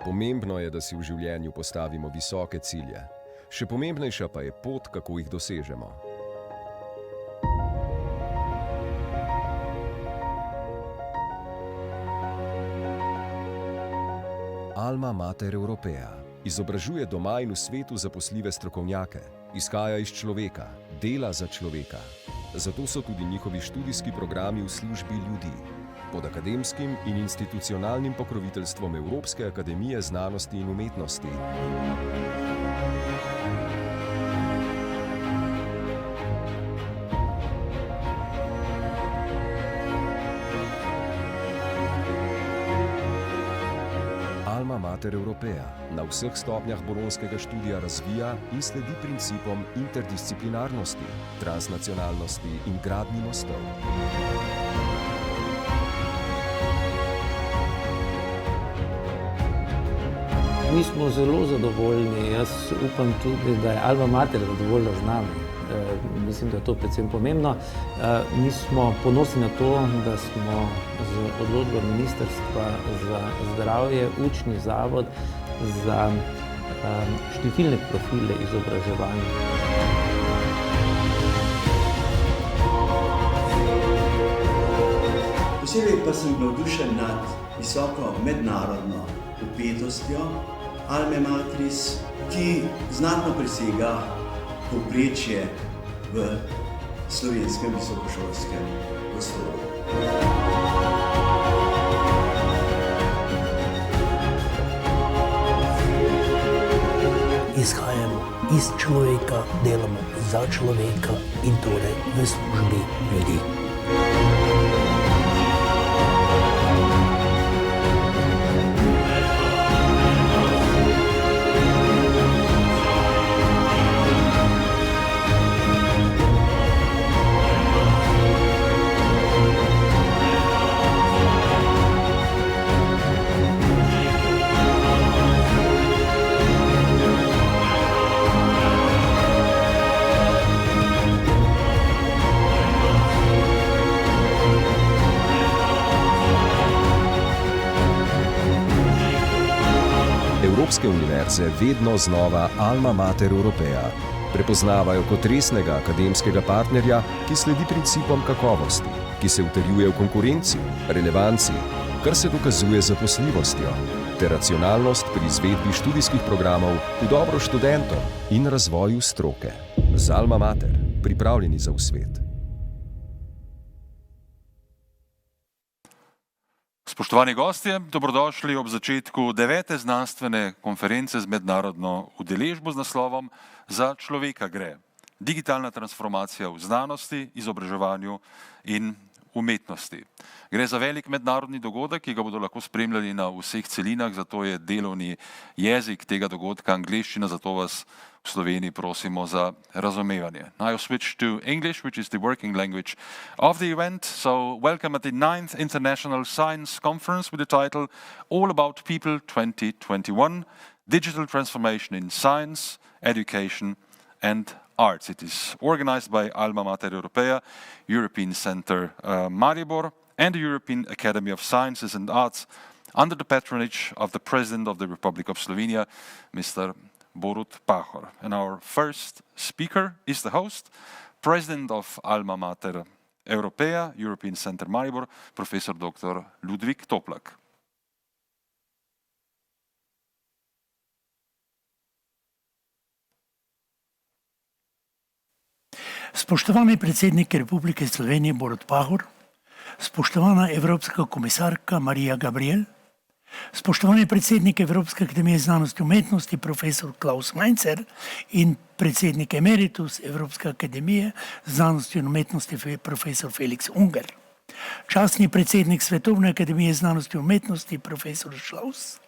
Pomembno je, da si v življenju postavimo visoke cilje. Še pomembnejša pa je pot, kako jih dosežemo. Alma Mater Europea izobražuje doma in v svetu zaposljive strokovnjake, izhaja iz človeka, dela za človeka. Zato so tudi njihovi študijski programi v službi ljudi. Pod akademskim in institucionalnim pokroviteljstvom Evropske akademije znanosti in umetnosti. Alma Mater Europea na vseh stopnjah bolonjskega študija razvija in sledi principom interdisciplinarnosti, transnacionalnosti in gradnji mostov. Mi smo zelo zadovoljni, jaz upam tudi, da je Alma Mater zadovoljna z nami. Mislim, da je to predvsem pomembno. Mi smo ponosni na to, da smo z odločbo Ministrstva za zdravje učni zavod za številne profile izobraževanja. Posebej pa sem navdušen nad visoko mednarodno vpetostjo Alme Matris, ki znatno presega povprečje v slovenskem visokošolskem prostoru. Izhajamo iz človeka, delamo za človeka in torej v službi ljudi. Evropske univerze vedno znova Alma Mater Europea prepoznavajo kot resnega akademskega partnerja, ki sledi principom kakovosti, ki se utrjuje v konkurenci, relevanci, kar se dokazuje z zaposljivostjo, ter racionalnost pri izvedbi študijskih programov v dobro študentom in razvoju stroke. Z Alma Mater, pripravljeni za v svet. Spoštovani gostje, dobrodošli ob začetku 9. znanstvene konference z mednarodno udeležbo z naslovom Za človeka gre. Digitalna transformacija v znanosti, izobraževanju in umetnosti. Gre za velik mednarodni dogodek, ki ga bodo lahko spremljali na vseh celinah, zato je delovni jezik tega dogodka angleščina, zato vas v Sloveniji prosimo za razumevanje. Now I'll switch to English, which is the working language of the event. So welcome at the 9th International Science Conference with the title All About People 2021, Digital Transformation in Science, Education and Arts. It is organized by Alma Mater Europea, European Center Maribor, and the European Academy of Sciences and Arts under the patronage of the President of the Republic of Slovenia, Mr. Borut Pahor. And our first speaker is the host, President of Alma Mater Europea, European Center Maribor, Professor Dr. Ludwik Toplak. Spoštovani predsednik Republike Slovenije Borut Pahor, spoštovana Evropska komisarka Marija Gabriel, spoštovani predsednik Evropske akademije znanosti in umetnosti profesor Klaus Mainzer in predsednik emeritus Evropske akademije znanosti in umetnosti profesor Felix Unger, častni predsednik Svetovne akademije znanosti in umetnosti profesor Šlaus,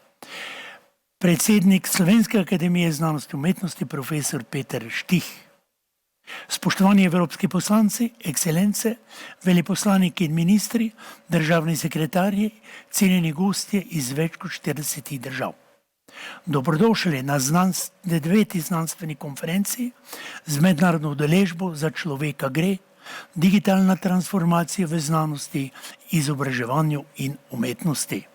predsednik Slovenske akademije znanosti in umetnosti profesor Peter Štih, spoštovani evropski poslanci, ekscelence, veleposlaniki in ministri, državni sekretarji, cenjeni gostje iz več kot 40 držav. Dobrodošli na 9. znanstveni konferenci z mednarodno udeležbo Za človeka gre, digitalna transformacija v znanosti, izobraževanju in umetnosti.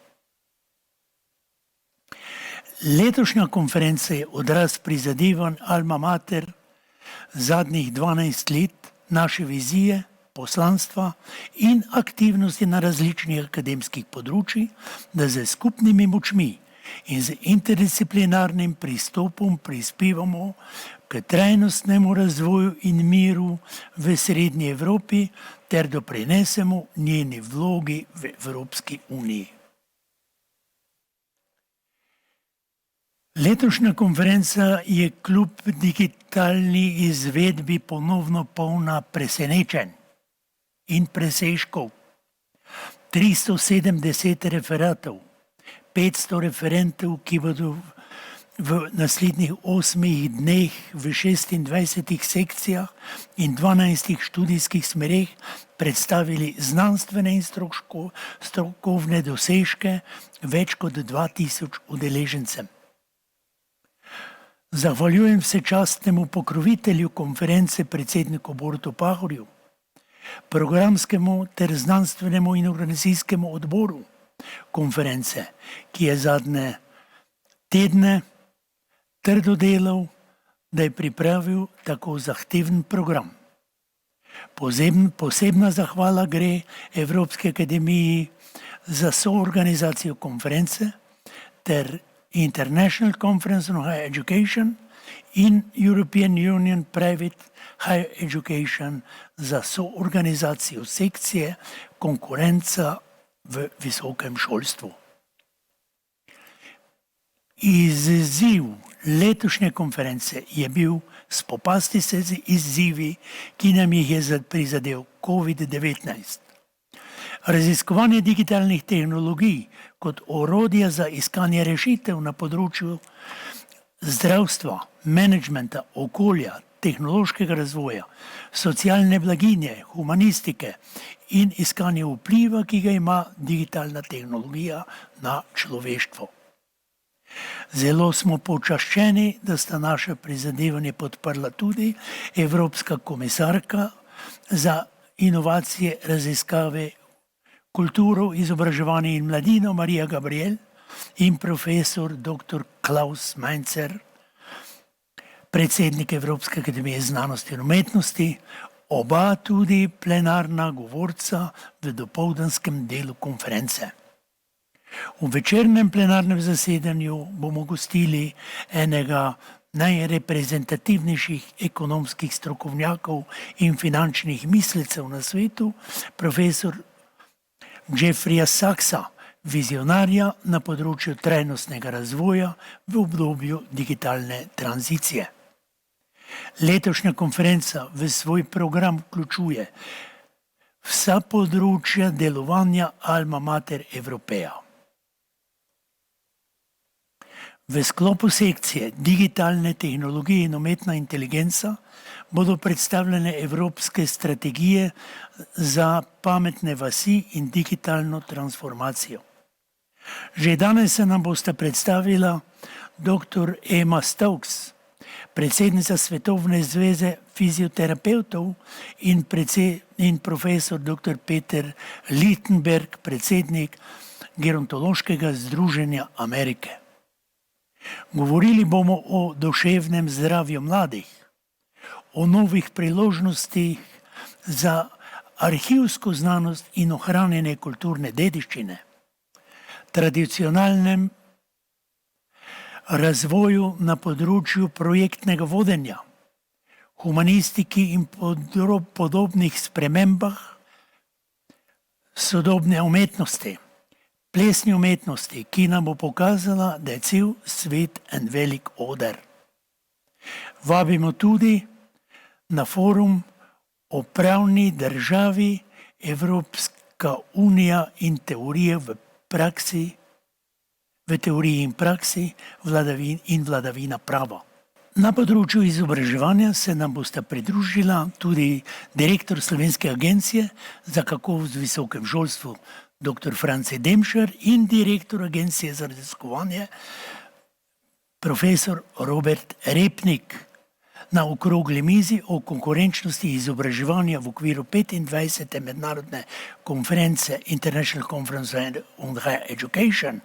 Letošnja konferenca je odraz prizadevanj Alma Mater zadnjih 12 let, naše vizije, poslanstva in aktivnosti na različnih akademskih področjih, da z skupnimi močmi in z interdisciplinarnim pristopom prispevamo k trajnostnemu razvoju in miru v Srednji Evropi ter doprinesemo njeni vlogi v Evropski uniji. Letošnja konferenca je kljub digitalni izvedbi ponovno polna presenečenj in presežkov. 370 referatov, 500 referentov, ki bodo v naslednjih 8 dneh v 26 sekcijah in 12 študijskih smereh predstavili znanstvene in strokovne dosežke več kot 2000 udeležencem. Zahvaljujem se častnemu pokrovitelju konference, predsedniku Borutu Pahorju, programskemu ter znanstvenemu in organizacijskemu odboru konference, ki je zadnje tedne trdo delal, da je pripravil tako zahteven program. Posebna zahvala gre Evropski akademiji za soorganizacijo konference ter International Conference on Higher Education in European Union Private Higher Education za soorganizacijo sekcije konkurenca v visokem šolstvu. Izziv letošnje konference je bil spopasti se z izzivi, ki nam jih je prizadel COVID-19. Raziskovanje digitalnih tehnologij kot orodja za iskanje rešitev na področju zdravstva, menedžmenta, okolja, tehnološkega razvoja, socialne blaginje, humanistike in iskanje vpliva, ki ga ima digitalna tehnologija na človeštvo. Zelo smo počaščeni, da sta naše prizadevanje podprla tudi Evropska komisarka za inovacije, raziskave, kulturo, izobraževanje in mladino Marija Gabriel in profesor dr. Klaus Mainzer, predsednik Evropske akademije znanosti in umetnosti, oba tudi plenarna govorca v dopoldanskem delu konference. V večernem plenarnem zasedanju bomo gostili enega najreprezentativnejših ekonomskih strokovnjakov in finančnih mislecev na svetu, profesor Jeffreya Saxa, vizionarja na področju trajnostnega razvoja v obdobju digitalne tranzicije. Letošnja konferenca v svoj program vključuje vsa področja delovanja Alma Mater Evropeja. V sklopu sekcije digitalne tehnologije in umetna inteligenca bodo predstavljene evropske strategije za pametne vasi in digitalno transformacijo. Že danes se nam bosta predstavila dr. Emma Stokes, predsednica Svetovne zveze fizioterapevtov in profesor dr. Peter Lichtenberg, predsednik Gerontološkega združenja Amerike. Govorili bomo o duševnem zdravju mladih, o novih priložnostih za arhivsko znanost in ohranjanje kulturne dediščine, tradicionalnem razvoju na področju projektnega vodenja, humanistiki in podobnih spremembah sodobne umetnosti, plesni umetnosti, ki nam bo pokazala, da je cel svet en velik oder. Vabimo tudi na forum o pravni državi, Evropska unija in teorije v teoriji in praksi in vladavina prava. Na področju izobraževanja se nam bosta pridružila tudi direktor Slovenske agencije za kakovost v visokem šolstvu dr. France Demšar in direktor Agencije za raziskovanje profesor Robert Repnik. na okrogli mizi o konkurenčnosti izobraževanja v okviru 25. mednarodne konference International Conference on Higher Education,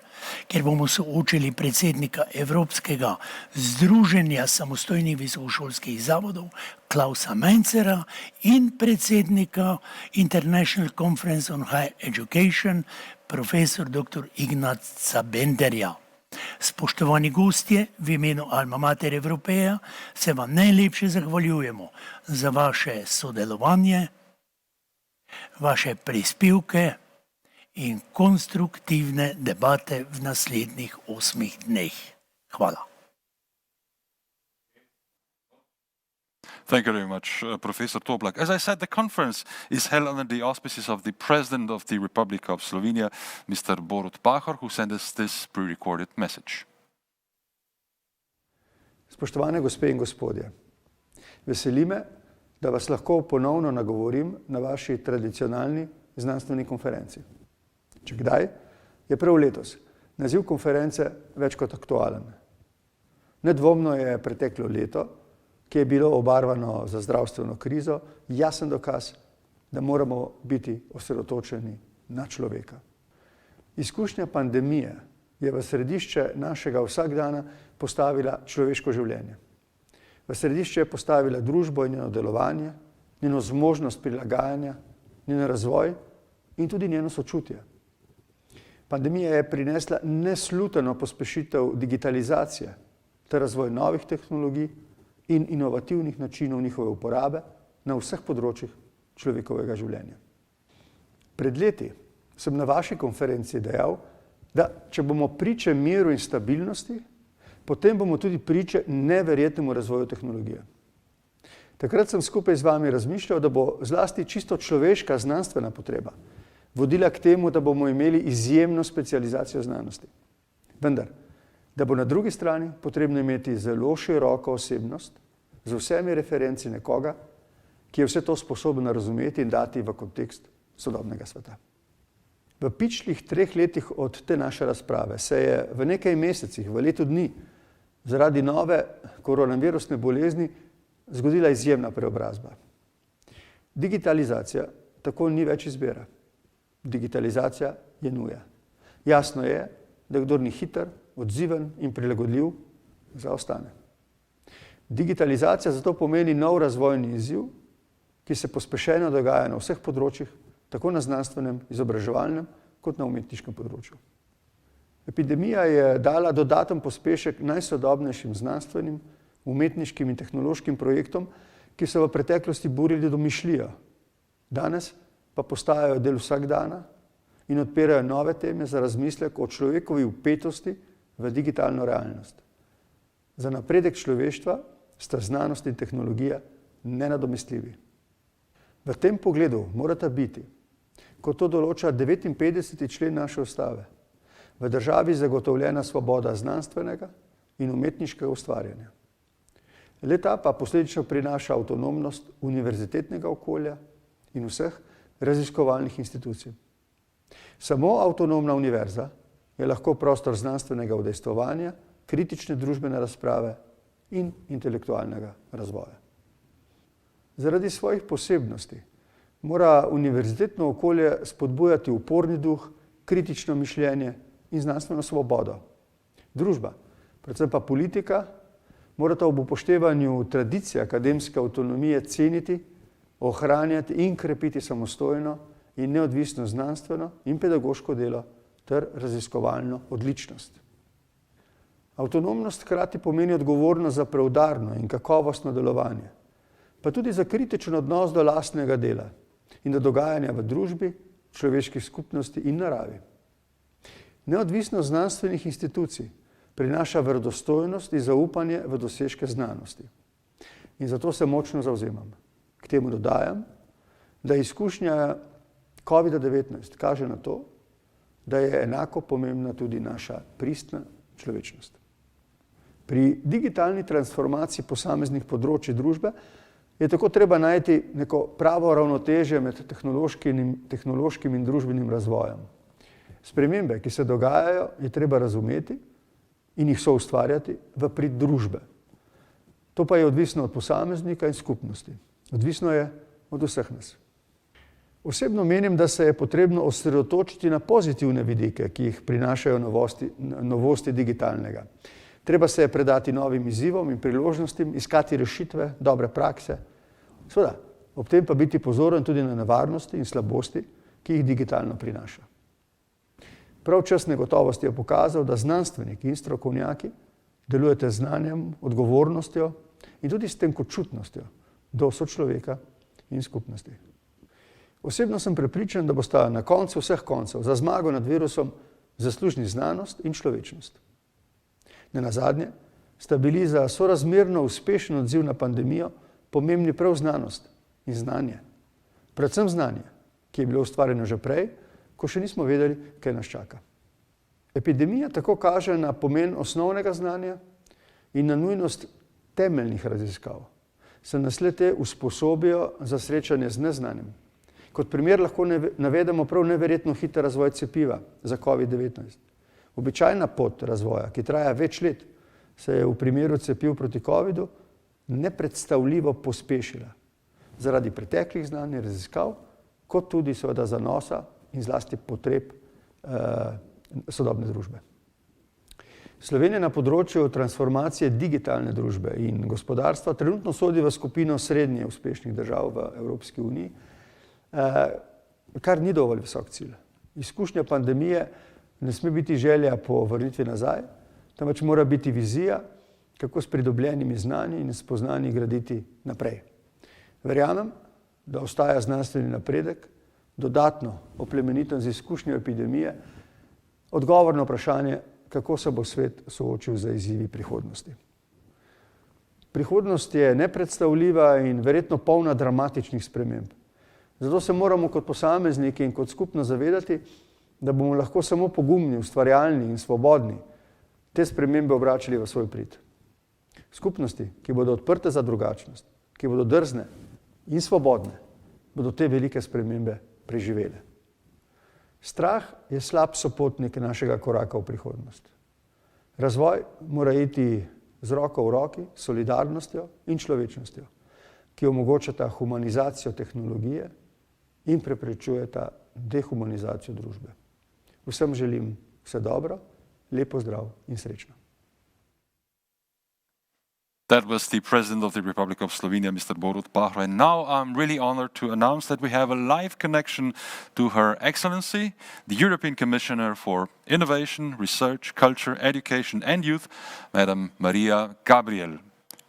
kjer bomo soočili predsednika Evropskega združenja samostojnih visokošolskih zavodov Klausa Mencera in predsednika International Conference on Higher Education profesor dr. Ignaca Benderja. Spoštovani gostje, v imenu Alma Mater Europeja se vam najlepše zahvaljujemo za vaše sodelovanje, vaše prispevke in konstruktivne debate v naslednjih 8 dneh. Hvala. Thank you very much, Professor Toblak. As I said, the conference is held under the auspices of the President of the Republic of Slovenia, Mr. Borut Pahor, who sent us this pre-recorded message. Spoštovane gospe in gospodje, veseli me, da vas lahko ponovno nagovorim na vaši tradicionalni znanstveni konferenci. Če kdaj, je prav letos naziv konference več kot aktualen. Nedvomno je preteklo leto, ki je bilo obarvano za zdravstveno krizo, jasen dokaz, da moramo biti osredotočeni na človeka. Izkušnja pandemije je v središče našega vsakdana postavila človeško življenje. V središče je postavila družbo in njeno delovanje, njeno zmožnost prilagajanja, njen razvoj in tudi njeno sočutje. Pandemija je prinesla nesluteno pospešitev digitalizacije ter razvoj novih tehnologij in inovativnih načinov njihove uporabe na vseh področjih človekovega življenja. Pred leti sem na vaši konferenci dejal, da če bomo priče miru in stabilnosti, potem bomo tudi priče neverjetnemu razvoju tehnologije. Takrat sem skupaj z vami razmišljal, da bo zlasti čisto človeška znanstvena potreba vodila k temu, da bomo imeli izjemno specializacijo znanosti. Vendar, da bo na drugi strani potrebno imeti zelo široko osebnost z vsemi referenci nekoga, ki je vse to sposoben razumeti in dati v kontekst sodobnega sveta. V pičlih 3 letih od te naše razprave se je v nekaj mesecih, v letu dni, zaradi nove koronavirusne bolezni zgodila izjemna preobrazba. Digitalizacija tako ni več izbira. Digitalizacija je nuja. Jasno je, da kdor ni hiter, odziven in prilagodljiv, zaostane. Digitalizacija zato pomeni nov razvojni izziv, ki se pospešeno dogaja na vseh področjih, tako na znanstvenem, izobraževalnem, kot na umetniškem področju. Epidemija je dala dodaten pospešek najsodobnejšim znanstvenim, umetniškim in tehnološkim projektom, ki so v preteklosti burili domišljijo. Danes pa postajajo del vsakdana in odpirajo nove teme za razmislek o človekovi vpetosti v digitalno realnost. Za napredek človeštva sta znanost in tehnologija nenadomestljivi. V tem pogledu morata biti, kot to določa 59. člen naše ustave, v državi zagotovljena svoboda znanstvenega in umetniškega ustvarjanja. Le-ta pa posledično prinaša avtonomnost univerzitetnega okolja in vseh raziskovalnih institucij. Samo avtonomna univerza je lahko prostor znanstvenega udejstvovanja, kritične družbene razprave in intelektualnega razvoja. Zaradi svojih posebnosti mora univerzitetno okolje spodbujati uporni duh, kritično mišljenje in znanstveno svobodo. Družba, predvsem pa politika, morata ob upoštevanju tradicije akademske avtonomije ceniti, ohranjati in krepiti samostojno in neodvisno znanstveno in pedagoško delo ter raziskovalno odličnost. Avtonomnost hkrati pomeni odgovornost za preudarno in kakovostno delovanje, pa tudi za kritičen odnos do lastnega dela in do dogajanja v družbi, človeških skupnosti in naravi. Neodvisnost znanstvenih institucij prinaša verodostojnost in zaupanje v dosežke znanosti. In zato se močno zavzemam. K temu dodajam, da izkušnja COVID-19 kaže na to, da je enako pomembna tudi naša pristna človečnost. Pri digitalni transformaciji posameznih področij družbe je tako treba najti neko pravo ravnotežje med tehnološkim in družbenim razvojem. Spremembe, ki se dogajajo, je treba razumeti in jih soustvarjati v prid družbe. To pa je odvisno od posameznika in skupnosti. Odvisno je od vseh nas. Osebno menim, da se je potrebno osredotočiti na pozitivne vidike, ki jih prinašajo novosti digitalnega. Treba se je predati novim izzivom in priložnostim, iskati rešitve, dobre prakse. Seveda, ob tem pa biti pozoren tudi na nevarnosti in slabosti, ki jih digitalno prinaša. Prav čas negotovosti je pokazal, da znanstveniki in strokovnjaki delujete z znanjem, odgovornostjo in tudi s tenkočutnostjo do sočloveka in skupnosti. Osebno sem prepričan, da bosta na koncu vseh koncev za zmago nad virusom zaslužni znanost in človečnost. Nenazadnje sta bili za sorazmerno uspešen odziv na pandemijo pomembni prav znanost in znanje. Predvsem znanje, ki je bilo ustvarjeno že prej, ko še nismo vedeli, kaj nas čaka. Epidemija tako kaže na pomen osnovnega znanja in na nujnost temeljnih raziskav. Se nas le-te usposobijo za srečanje z neznanim. Kot primer lahko navedemo prav neverjetno hiter razvoj cepiva za COVID-19. Običajna pot razvoja, ki traja več let, se je v primeru cepiv proti COVID-u nepredstavljivo pospešila zaradi preteklih znanj in raziskav, kot tudi seveda zanosa in zlasti potreb sodobne družbe. Slovenija na področju transformacije digitalne družbe in gospodarstva trenutno sodi v skupino srednje uspešnih držav v Evropski uniji, kar ni dovolj visok cilj. Izkušnja pandemije ne sme biti želja po vrnitvi nazaj, temveč mora biti vizija, kako s pridobljenimi znanji in spoznanji graditi naprej. Verjamem, da ostaja znanstveni napredek, dodatno oplemeniten z izkušnjo epidemije, odgovor na vprašanje, kako se bo svet soočil z izzivi prihodnosti. Prihodnost je nepredstavljiva in verjetno polna dramatičnih sprememb. Zato se moramo kot posamezniki in kot skupno zavedati, da bomo lahko samo pogumni, ustvarjalni in svobodni te spremembe obračali v svoj prid. Skupnosti, ki bodo odprte za drugačnost, ki bodo drzne in svobodne, bodo te velike spremembe preživele. Strah je slab sopotnik našega koraka v prihodnost. Razvoj mora iti z roko v roki, solidarnostjo in človečnostjo, ki omogočata humanizacijo tehnologije in preprečujeta dehumanizacijo družbe. Vsem želim vse dobro, lep pozdrav in srečno. That was the President of the Republic of Slovenia, Mr. Borut Pahor. And now I'm really honored to announce that we have a live connection to Her Excellency, the European Commissioner for Innovation, Research, Culture, Education and Youth, Madam Maria Gabriel.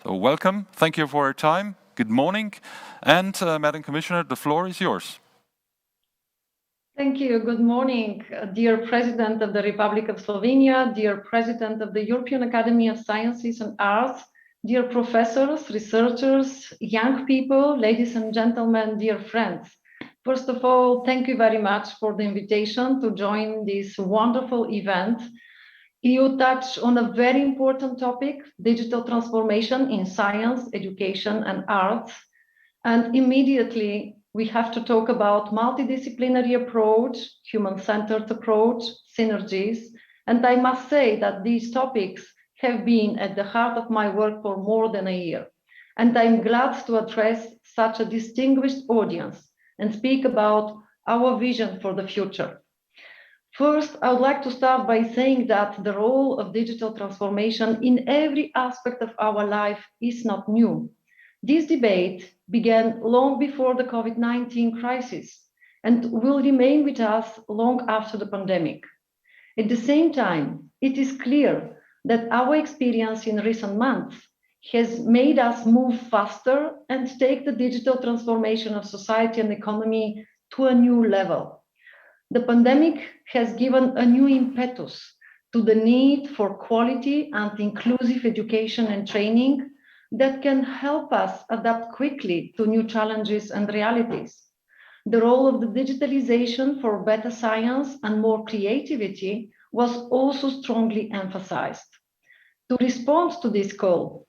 So welcome, thank you for your time, good morning, and Madam Commissioner, the floor is yours. Thank you. Good morning, dear President of the Republic of Slovenia, dear President of the European Academy of Sciences and Arts, dear professors, researchers, young people, ladies and gentlemen, dear friends. First of all, thank you very much for the invitation to join this wonderful event. You touch on a very important topic, digital transformation in science, education, and arts. And immediately we have to talk about multidisciplinary approach, human-centered approach, synergies. And I must say that these topics have been at the heart of my work for more than a year. And I'm glad to address such a distinguished audience and speak about our vision for the future. First, I would like to start by saying that the role of digital transformation in every aspect of our life is not new. This debate began long before the COVID-19 crisis and will remain with us long after the pandemic. At the same time, it is clear that our experience in recent months has made us move faster and take the digital transformation of society and economy to a new level. The pandemic has given a new impetus to the need for quality and inclusive education and training that can help us adapt quickly to new challenges and realities. The role of the digitalization for better science and more creativity was also strongly emphasized. To respond to this call,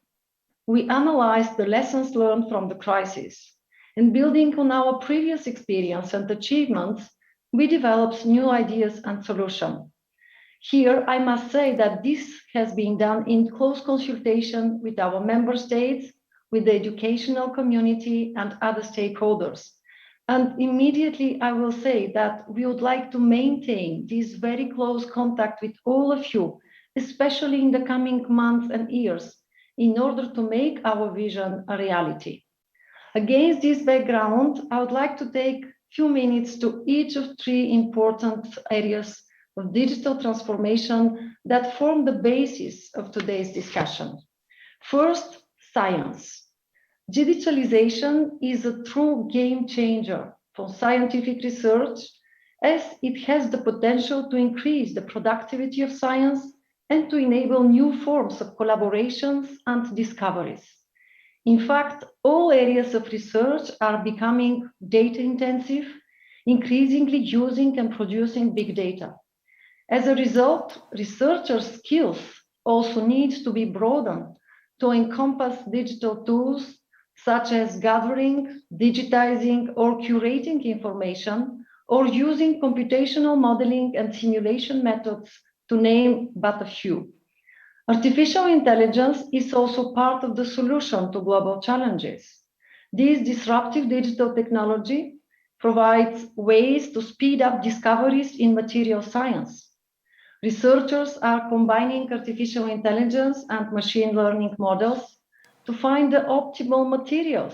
we analyzed the lessons learned from the crisis, and building on our previous experience and achievements, we developed new ideas and solutions. Here, I must say that this has been done in close consultation with our member states, with the educational community and other stakeholders. And immediately I will say that we would like to maintain this very close contact with all of you, especially in the coming months and years, in order to make our vision a reality. Against this background, I would like to take a few minutes to each of three important areas of digital transformation that form the basis of today's discussion. First, science. Digitalization is a true game changer for scientific research, as it has the potential to increase the productivity of science and to enable new forms of collaborations and discoveries. In fact, all areas of research are becoming data intensive, increasingly using and producing big data. As a result, researchers' skills also need to be broadened to encompass digital tools such as gathering, digitizing, or curating information, or using computational modeling and simulation methods, to name but a few. Artificial intelligence is also part of the solution to global challenges. This disruptive digital technology provides ways to speed up discoveries in material science. Researchers are combining artificial intelligence and machine learning models to find the optimal materials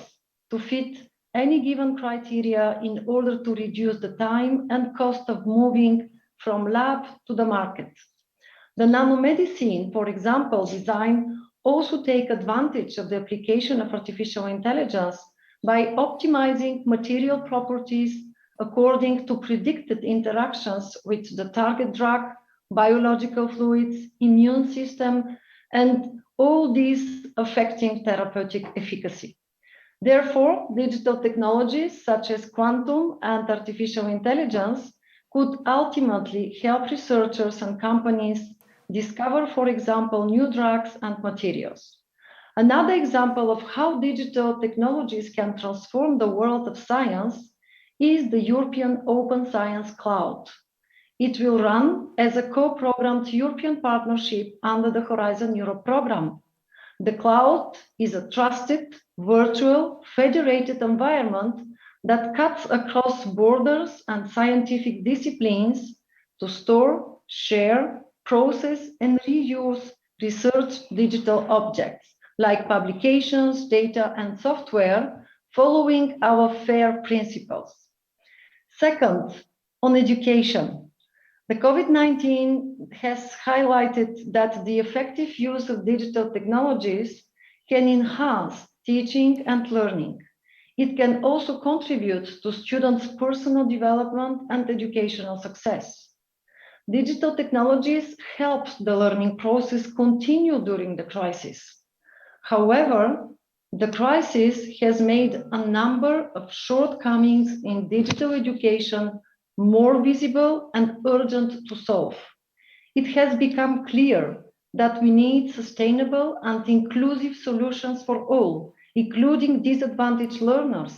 to fit any given criteria in order to reduce the time and cost of moving from lab to the market. The nanomedicine, for example, design also take advantage of the application of artificial intelligence by optimizing material properties according to predicted interactions with the target drug, biological fluids, immune system, and all these affecting therapeutic efficacy. Therefore, digital technologies such as quantum and artificial intelligence could ultimately help researchers and companies discover, for example, new drugs and materials. Another example of how digital technologies can transform the world of science is the European Open Science Cloud. It will run as a co-programmed European partnership under the Horizon Europe program. The cloud is a trusted, virtual, federated environment that cuts across borders and scientific disciplines to store, share, process, and reuse research digital objects like publications, data, and software, following our FAIR principles. Second, on education. The COVID-19 has highlighted that the effective use of digital technologies can enhance teaching and learning. It can also contribute to students' personal development and educational success. Digital technologies helped the learning process continue during the crisis. However, the crisis has made a number of shortcomings in digital education more visible and urgent to solve. It has become clear that we need sustainable and inclusive solutions for all, including disadvantaged learners,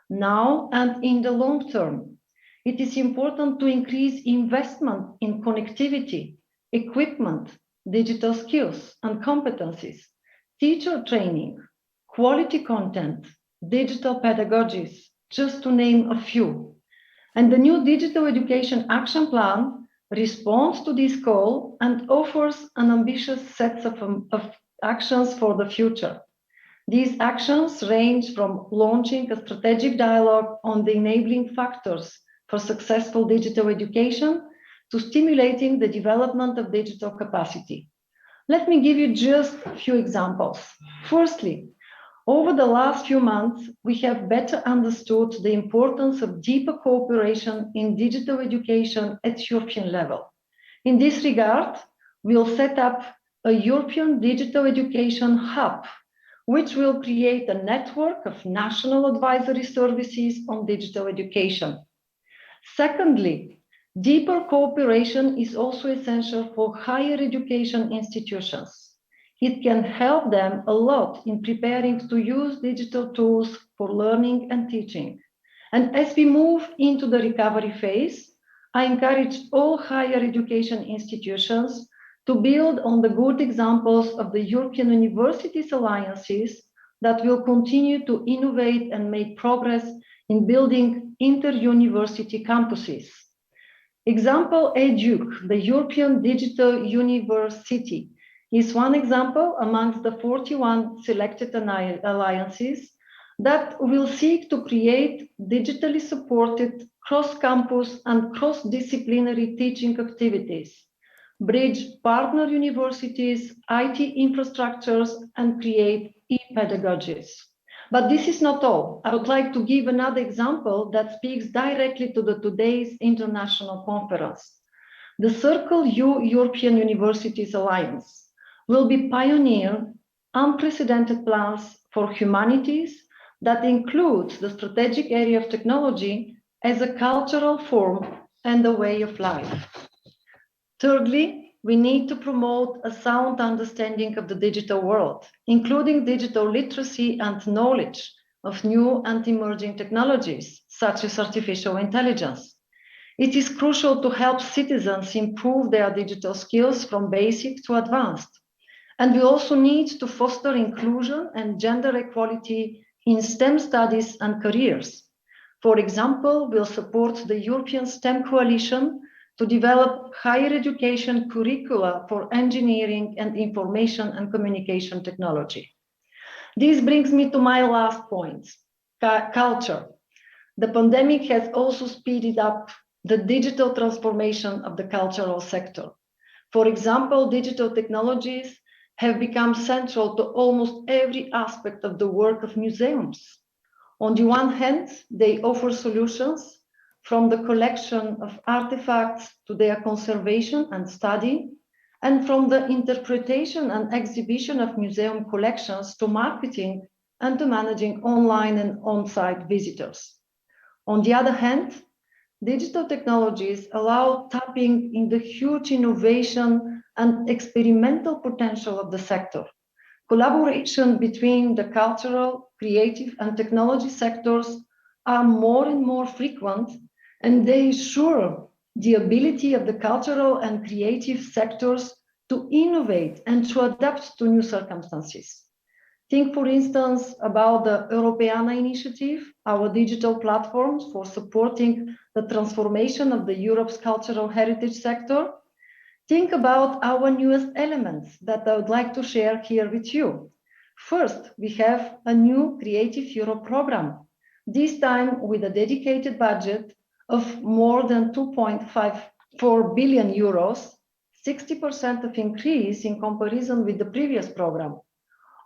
now and in the long term. It is important to increase investment in connectivity, equipment, digital skills and competencies, teacher training, quality content, digital pedagogies, just to name a few. And the new Digital Education Action Plan responds to this call and offers an ambitious set of actions for the future. These actions range from launching a strategic dialogue on the enabling factors for successful digital education to stimulating the development of digital capacity. Let me give you just a few examples. Firstly, over the last few months, we have better understood the importance of deeper cooperation in digital education at European level. In this regard, we'll set up a European Digital Education Hub, which will create a network of national advisory services on digital education. Secondly, deeper cooperation is also essential for higher education institutions. It can help them a lot in preparing to use digital tools for learning and teaching. And as we move into the recovery phase, I encourage all higher education institutions to build on the good examples of the European Universities Alliances that will continue to innovate and make progress in building inter-university campuses. Example EDUC, the European Digital University, is one example amongst the 41 selected alliances that will seek to create digitally supported cross-campus and cross-disciplinary teaching activities, bridge partner universities, IT infrastructures, and create e-pedagogies. But this is not all. I would like to give another example that speaks directly to today's international conference. The Circle U European Universities Alliance will be pioneer unprecedented plans for humanities that includes the strategic area of technology as a cultural form and a way of life. Thirdly, we need to promote a sound understanding of the digital world, including digital literacy and knowledge of new and emerging technologies, such as artificial intelligence. It is crucial to help citizens improve their digital skills from basic to advanced. And we also need to foster inclusion and gender equality in STEM studies and careers. For example, we'll support the European STEM Coalition to develop higher education curricula for engineering and information and communication technology. This brings me to my last point, culture. The pandemic has also speeded up the digital transformation of the cultural sector. For example, digital technologies have become central to almost every aspect of the work of museums. On the one hand, they offer solutions from the collection of artifacts to their conservation and study, and from the interpretation and exhibition of museum collections to marketing and to managing online and on-site visitors. On the other hand, digital technologies allow tapping in the huge innovation and experimental potential of the sector. Collaboration between the cultural, creative, and technology sectors are more and more frequent, and they ensure the ability of the cultural and creative sectors to innovate and to adapt to new circumstances. Think, for instance, about the Europeana initiative, our digital platforms for supporting the transformation of Europe's cultural heritage sector. Think about our newest elements that I would like to share here with you. First, we have a new Creative Europe program, this time with a dedicated budget of more than 2.54 billion euros, 60% of increase in comparison with the previous program.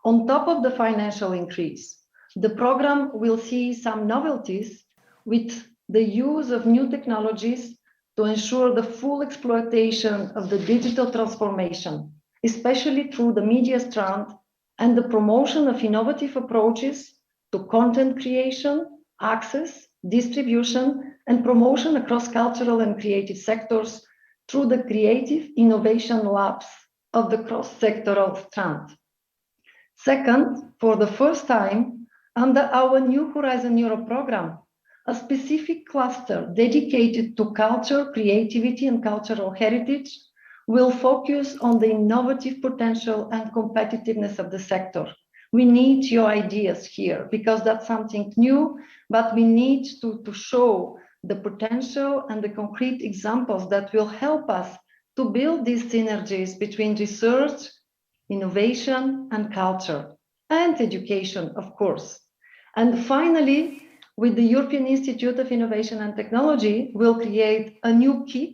On top of the financial increase, the program will see some novelties with the use of new technologies to ensure the full exploitation of the digital transformation, especially through the media strand and the promotion of innovative approaches to content creation, access, distribution, and promotion across cultural and creative sectors through the creative innovation labs of the cross-sectoral strand. Second, for the first time, under our new Horizon Europe program, a specific cluster dedicated to culture, creativity, and cultural heritage will focus on the innovative potential and competitiveness of the sector. We need your ideas here because that's something new, but we need to show the potential and the concrete examples that will help us to build these synergies between research, innovation, and culture, and education, of course. And finally, with the European Institute of Innovation and Technology, we'll create a new KIC,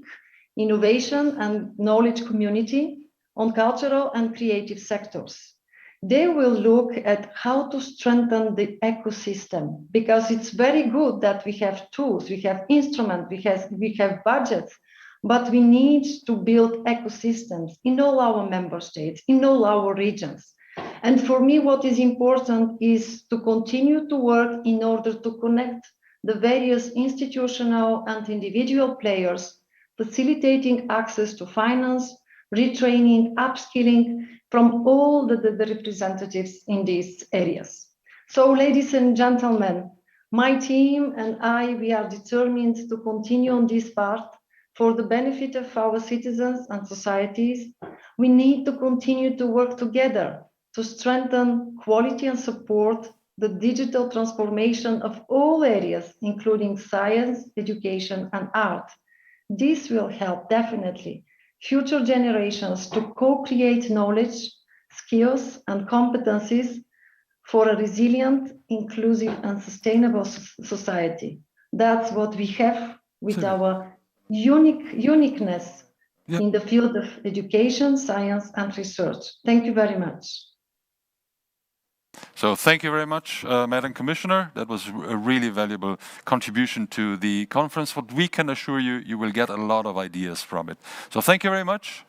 innovation and knowledge community on cultural and creative sectors. They will look at how to strengthen the ecosystem, because it's very good that we have tools, we have instruments, we have budgets, but we need to build ecosystems in all our member states, in all our regions. And for me, what is important is to continue to work in order to connect the various institutional and individual players, facilitating access to finance, retraining, upskilling from all the representatives in these areas. So, ladies and gentlemen, my team and I, we are determined to continue on this path for the benefit of our citizens and societies, we need to continue to work together to strengthen quality and support the digital transformation of all areas, including science, education, and art. This will help definitely future generations to co-create knowledge, skills, and competencies for a resilient, inclusive, and sustainable society. That's what we have with our uniqueness in the field of education, science, and research. Thank you very much. So thank you very much, Madam Commissioner. That was a really valuable contribution to the conference. What we can assure you, you will get a lot of ideas from it. So thank you very much.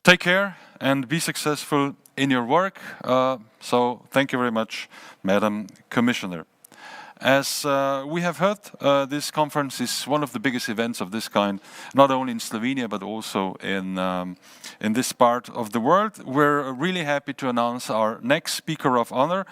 Take care and be successful in your work. So thank you very much, Madam Commissioner. As we have heard, this conference is one of the biggest events of this kind, not only in Slovenia, but also in this part of the world. We're really happy to announce our next speaker of honor.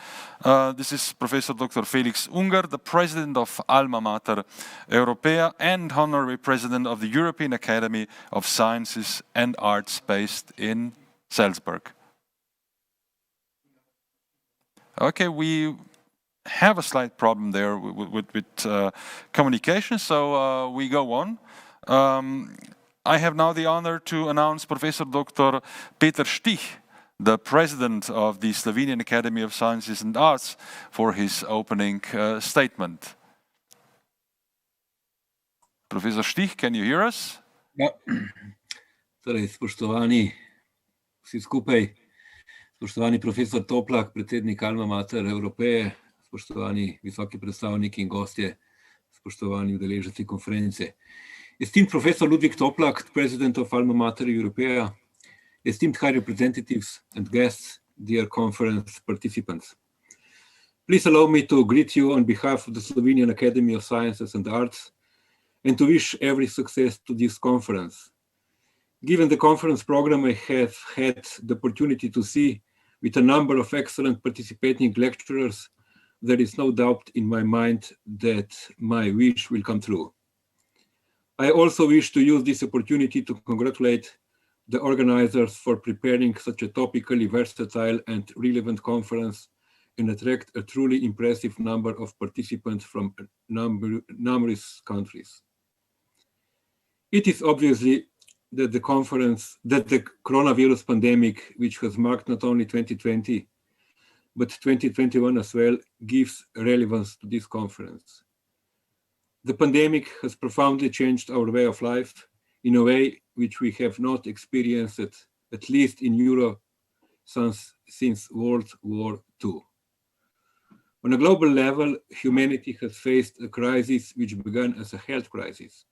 This is Professor Dr. Felix Unger, the president of Alma Mater Europea and honorary president of the European Academy of Sciences and Arts based in Salzburg. Okay, we have a slight problem there with communication, so we go on. I have now the honor to announce Professor Dr. Peter Stich, the president of the Slovenian Academy of Sciences and Arts, for his opening statement. Professor Stich, can you hear us? Ja, torej, spoštovani vsi skupaj, spoštovani profesor Toplak, predsednik Alma Mater Europeje, spoštovani visoki predstavniki in gostje, spoštovani udeleženci konference. Esteemed Professor Ludwig Toplak, President of Alma Mater Europea, esteemed high representatives and guests, dear conference participants. Please allow me to greet you on behalf of the Slovenian Academy of Sciences and Arts and to wish every success to this conference. Given the conference program I have had the opportunity to see with a number of excellent participating lecturers, there is no doubt in my mind that my wish will come true. I also wish to use this opportunity to congratulate the organizers for preparing such a topically versatile and relevant conference and attract a truly impressive number of participants from numerous countries. It is obviously that the coronavirus pandemic, which has marked not only 2020, but 2021 as well, gives relevance to this conference. The pandemic has profoundly changed our way of life in a way which we have not experienced, at least in Europe, since World War II. On a global level, humanity has faced a crisis which began as a health crisis,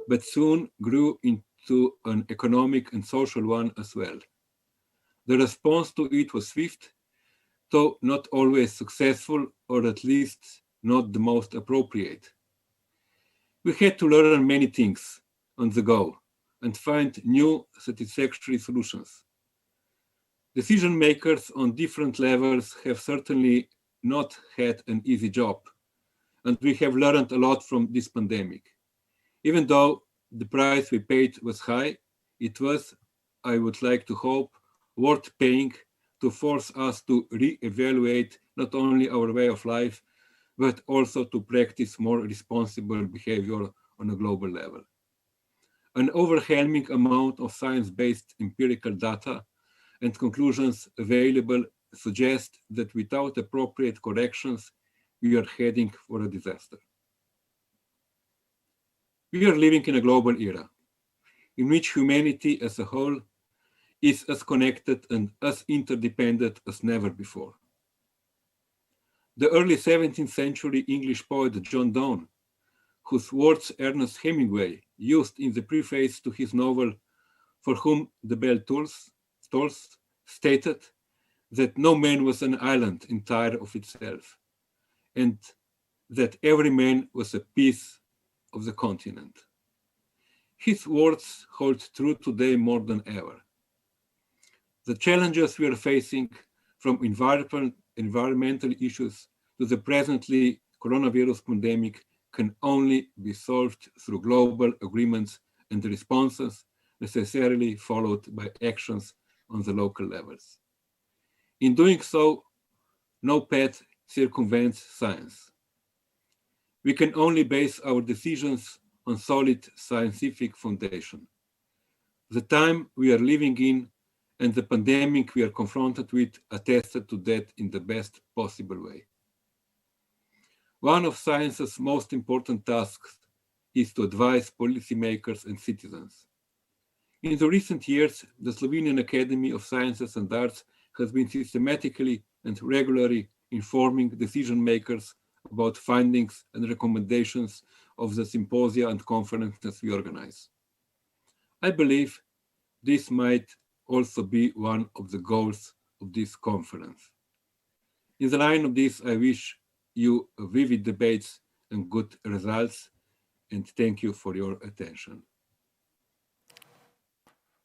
but soon grew into an economic and social one as well. The response to it was swift, though not always successful, or at least not the most appropriate. We had to learn many things on the go and find new satisfactory solutions. Decision makers on different levels have certainly not had an easy job, and we have learned a lot from this pandemic. Even though the price we paid was high, it was, I would like to hope, worth paying to force us to re-evaluate not only our way of life, but also to practice more responsible behavior on a global level. An overwhelming amount of science-based empirical data and conclusions available suggest that without appropriate corrections, we are heading for a disaster. We are living in a global era in which humanity as a whole is as connected and as interdependent as never before. The early 17th century English poet John Donne, whose words Ernest Hemingway used in the preface to his novel For Whom the Bell Tolls, stated that no man was an island entire of itself, and that every man was a piece of the continent. His words hold true today more than ever. The challenges we are facing, from environmental issues to the presently coronavirus pandemic, can only be solved through global agreements and responses necessarily followed by actions on the local levels. In doing so, no path circumvents science. We can only base our decisions on solid scientific foundation. The time we are living in and the pandemic we are confronted with attested to that in the best possible way. One of science's most important tasks is to advise policymakers and citizens. In the recent years, the Slovenian Academy of Sciences and Arts has been systematically and regularly informing decision makers about findings and recommendations of the symposia and conferences we organize. I believe this might also be one of the goals of this conference. In the line of this, I wish you vivid debates and good results, and thank you for your attention.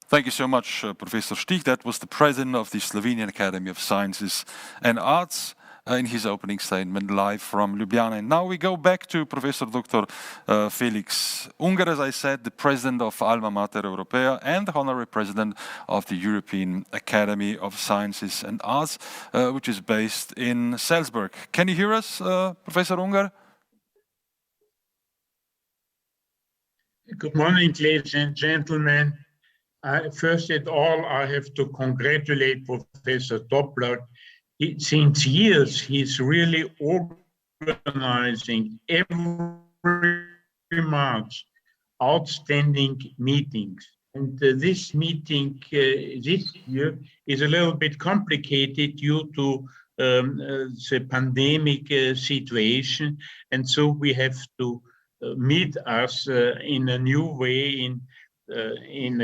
Thank you so much, Professor Stich. That was the president of the Slovenian Academy of Sciences and Arts in his opening statement live from Ljubljana. And now we go back to Professor Dr. Felix Unger, as I said, the president of Alma Mater Europaea and honorary president of the European Academy of Sciences and Arts, which is based in Salzburg. Can you hear us, Professor Unger? Good morning, ladies and gentlemen. First of all, I have to congratulate Professor Toplak. Since years, he's really organizing every March outstanding meetings. And this meeting this year is a little bit complicated due to the pandemic situation. And so we have to meet us in a new way, in an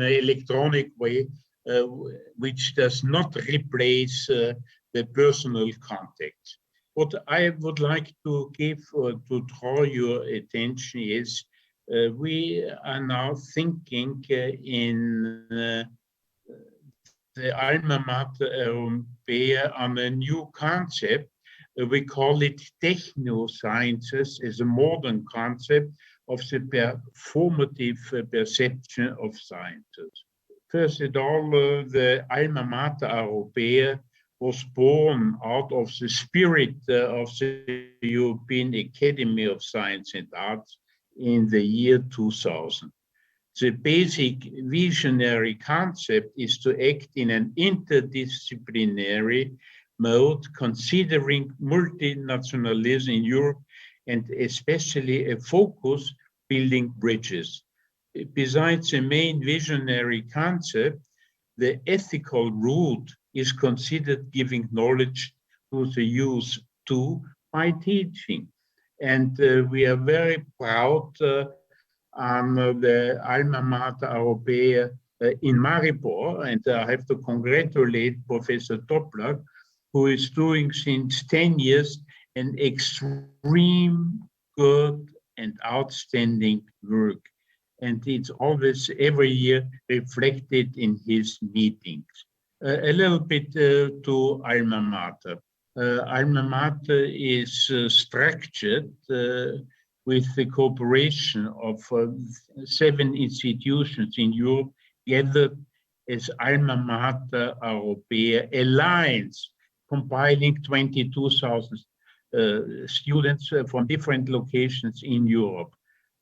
electronic way, which does not replace the personal contact. What I would like to draw your attention is we are now thinking in the Alma Mater Europaea on a new concept. We call it technosciences, as a modern concept of the performative perception of sciences. First of all, the Alma Mater Europaea was born out of the spirit of the European Academy of Science and Arts in the year 2000. The basic visionary concept is to act in an interdisciplinary mode, considering multinationalism in Europe and especially a focus building bridges. Besides the main visionary concept, the ethical route is considered giving knowledge to the youth too by teaching. And we are very proud on the Alma Mater Europaea in Maribor, and I have to congratulate Professor Toplak, who is doing since 10 years an extreme good and outstanding work. And it's always every year reflected in his meetings. A little bit to Alma Mater. Alma Mater is structured with the cooperation of 7 institutions in Europe gathered as Alma Mater Europaea Alliance, compiling 22,000 students from different locations in Europe.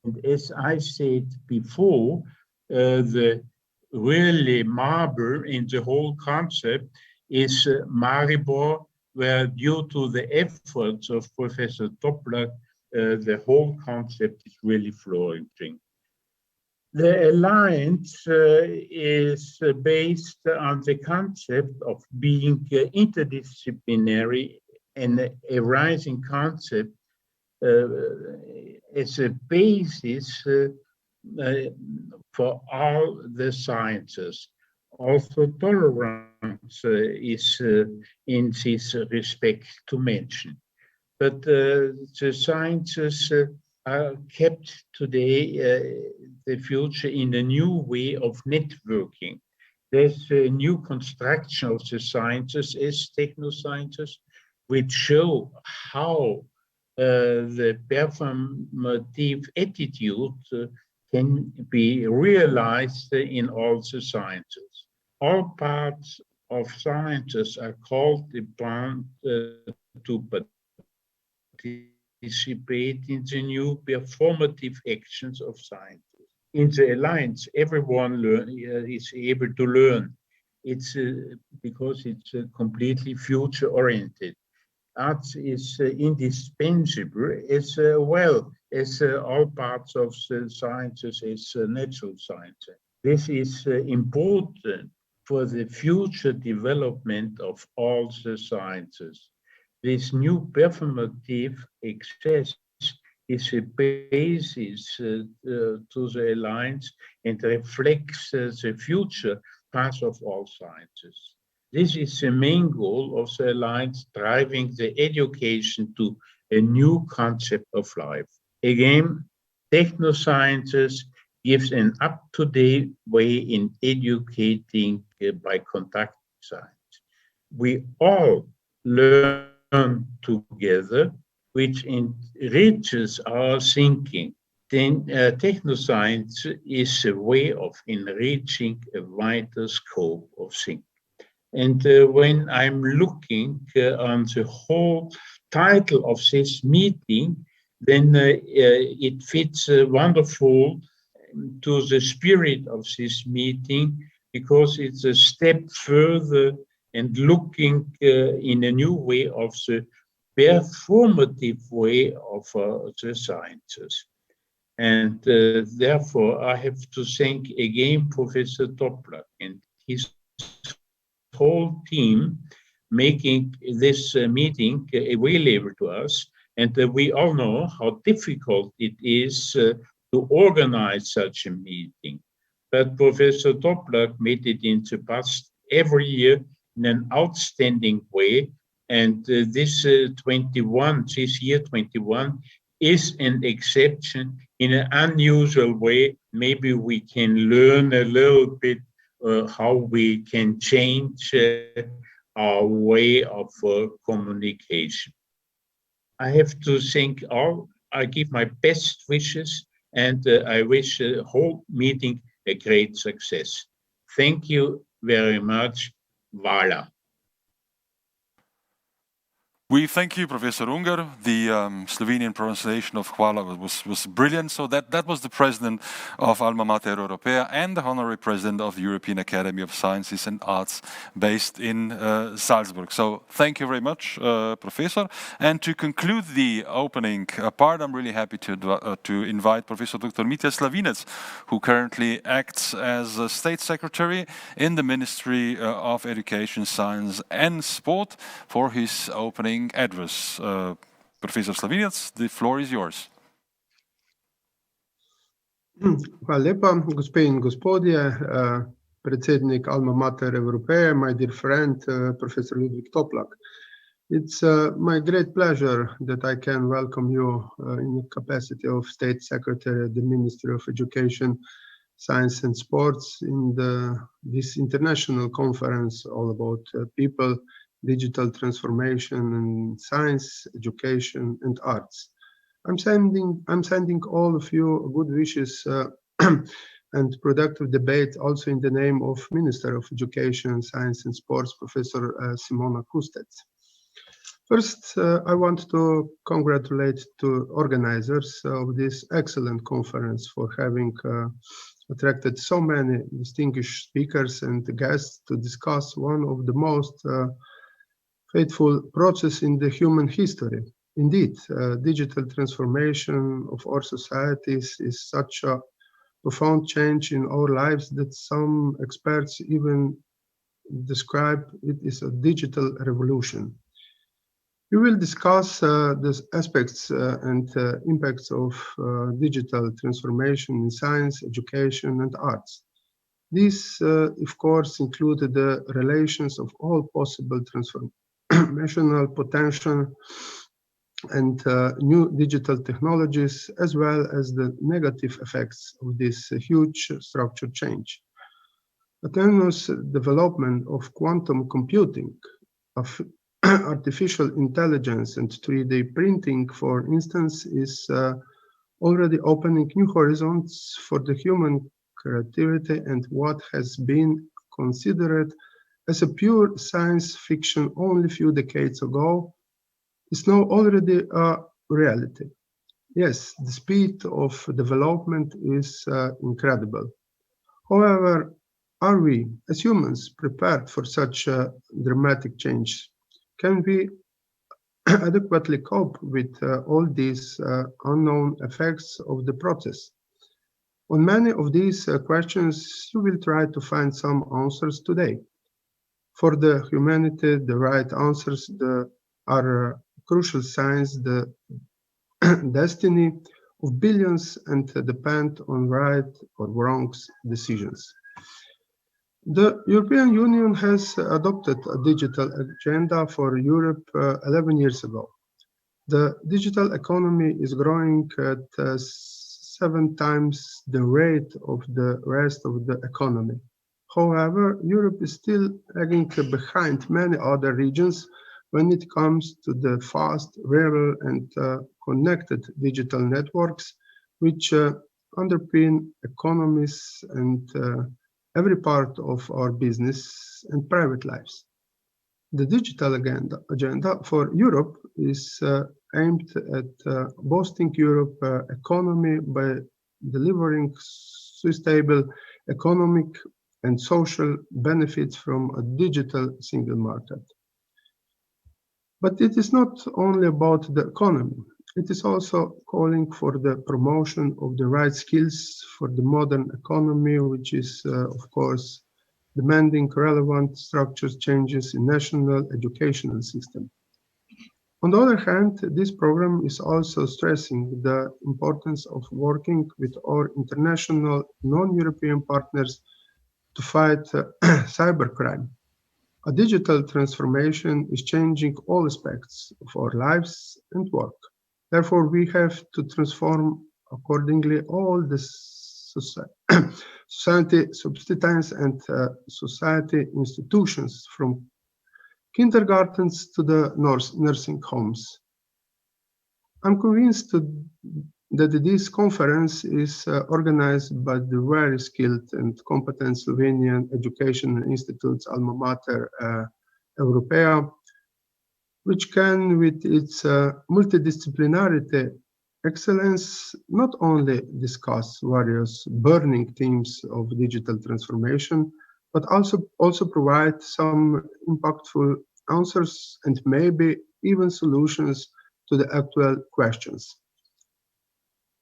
And as I said before, the really marble in the whole concept is Maribor, where due to the efforts of Professor Toplak, the whole concept is really flourishing. The alliance is based on the concept of being interdisciplinary and a rising concept as a basis for all the sciences. Also, tolerance is in this respect to mention. But the sciences are kept today, the future, in a new way of networking. There's a new construction of the sciences as technosciences, which show how the performative attitude can be realized in all the sciences. All parts of sciences are called upon to participate in the new performative actions of science. In the alliance, everyone is able to learn. It's because it's completely future-oriented. Arts is indispensable as well as all parts of the sciences as natural science. This is important for the future development of all the sciences. This new performative access is a basis to the alliance and reflects the future path of all sciences. This is the main goal of the alliance, driving the education to a new concept of life. Again, technosciences gives an up-to-date way in educating by contact science. We all learn together, which enriches our thinking. Then technoscience is a way of enriching a wider scope of thinking. And when I'm looking on the whole title of this meeting, then it fits wonderful to the spirit of this meeting, because it's a step further and looking in a new way of the performative way of the sciences. And therefore, I have to thank again Professor Toplak and his whole team making this meeting available to us. And we all know how difficult it is to organize such a meeting. But Professor Toplak made it in the past every year in an outstanding way. And this year 21, is an exception in an unusual way. Maybe we can learn a little bit how we can change our way of communication. I have to thank all. I give my best wishes, and I wish the whole meeting a great success. Thank you very much. Vala. We thank you, Professor Unger. The Slovenian pronunciation of Hvala was brilliant. So that was the president of Alma Mater Europea and the honorary president of the European Academy of Sciences and Arts based in Salzburg. So thank you very much, Professor. And to conclude the opening part, I'm really happy to invite Professor Dr. Mitja Slavinec, who currently acts as a State Secretary in the Ministry of Education, Science and Sport, for his opening address. Professor Slavinec, the floor is yours. Hvala lepa, gospe in gospodje, predsednik Alma Mater Europea, my dear friend, Professor Ludwig Toplak. It's my great pleasure that I can welcome you in the capacity of State Secretary at the Ministry of Education, Science and Sports in this international conference all about people, digital transformation and science, education and arts. I'm sending all of you good wishes and productive debate also in the name of Minister of Education, Science and Sports, Professor Simona Kustec. First, I want to congratulate to organizers of this excellent conference for having attracted so many distinguished speakers and guests to discuss one of the most fateful process in the human history. Indeed, digital transformation of our societies is such a profound change in our lives that some experts even describe it as a digital revolution. We will discuss the aspects and impacts of digital transformation in science, education, and arts. These, of course, included the relations of all possible transformational potential and new digital technologies, as well as the negative effects of this huge structure change. Autonomous development of quantum computing, artificial intelligence and 3D printing, for instance, is already opening new horizons for the human creativity, and what has been considered as a pure science fiction only a few decades ago is now already a reality. Yes, the speed of development is incredible. However, are we, as humans, prepared for such a dramatic change? Can we adequately cope with all these unknown effects of the process? On many of these questions, you will try to find some answers today. For the humanity, the right answers are crucial signs, the destiny of billions, and depend on right or wrong decisions. The European Union has adopted a digital agenda for Europe 11 years ago. The digital economy is growing at 7 times the rate of the rest of the economy. However, Europe is still lagging behind many other regions when it comes to the fast, reliable, and connected digital networks, which underpin economies and every part of our business and private lives. The digital agenda for Europe is aimed at boosting Europe's economy by delivering sustainable economic and social benefits from a digital single market. But it is not only about the economy. It is also calling for the promotion of the right skills for the modern economy, which is, of course, demanding relevant structures changes in national educational system. On the other hand, this program is also stressing the importance of working with our international non-European partners to fight cybercrime. A digital transformation is changing all aspects of our lives and work. Therefore, we have to transform accordingly all the society substitutes and society institutions, from kindergartens to the nursing homes. I'm convinced that this conference is organized by the very skilled and competent Slovenian educational institutes Alma Mater Europea, which can, with its multidisciplinarity excellence, not only discuss various burning themes of digital transformation, but also provide some impactful answers and maybe even solutions to the actual questions.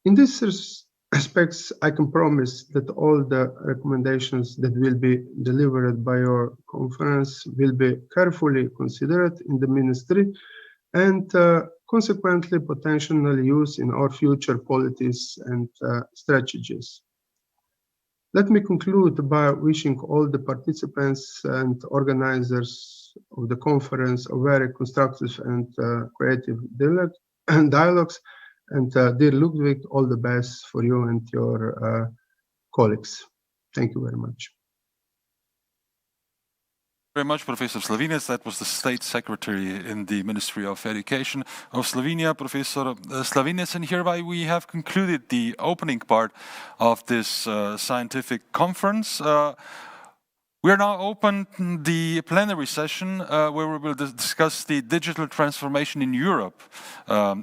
In these aspects, I can promise that all the recommendations that will be delivered by your conference will be carefully considered in the ministry and consequently potentially used in our future policies and strategies. Let me conclude by wishing all the participants and organizers of the conference a very constructive and creative dialogues. And dear Ludwig, all the best for you and your colleagues. Thank you very much. Very much, Professor Slavinec. That was the State Secretary in the Ministry of Education of Slovenia, Professor Slavinec. And hereby we have concluded the opening part of this scientific conference. We are now open the plenary session where we will discuss the digital transformation in Europe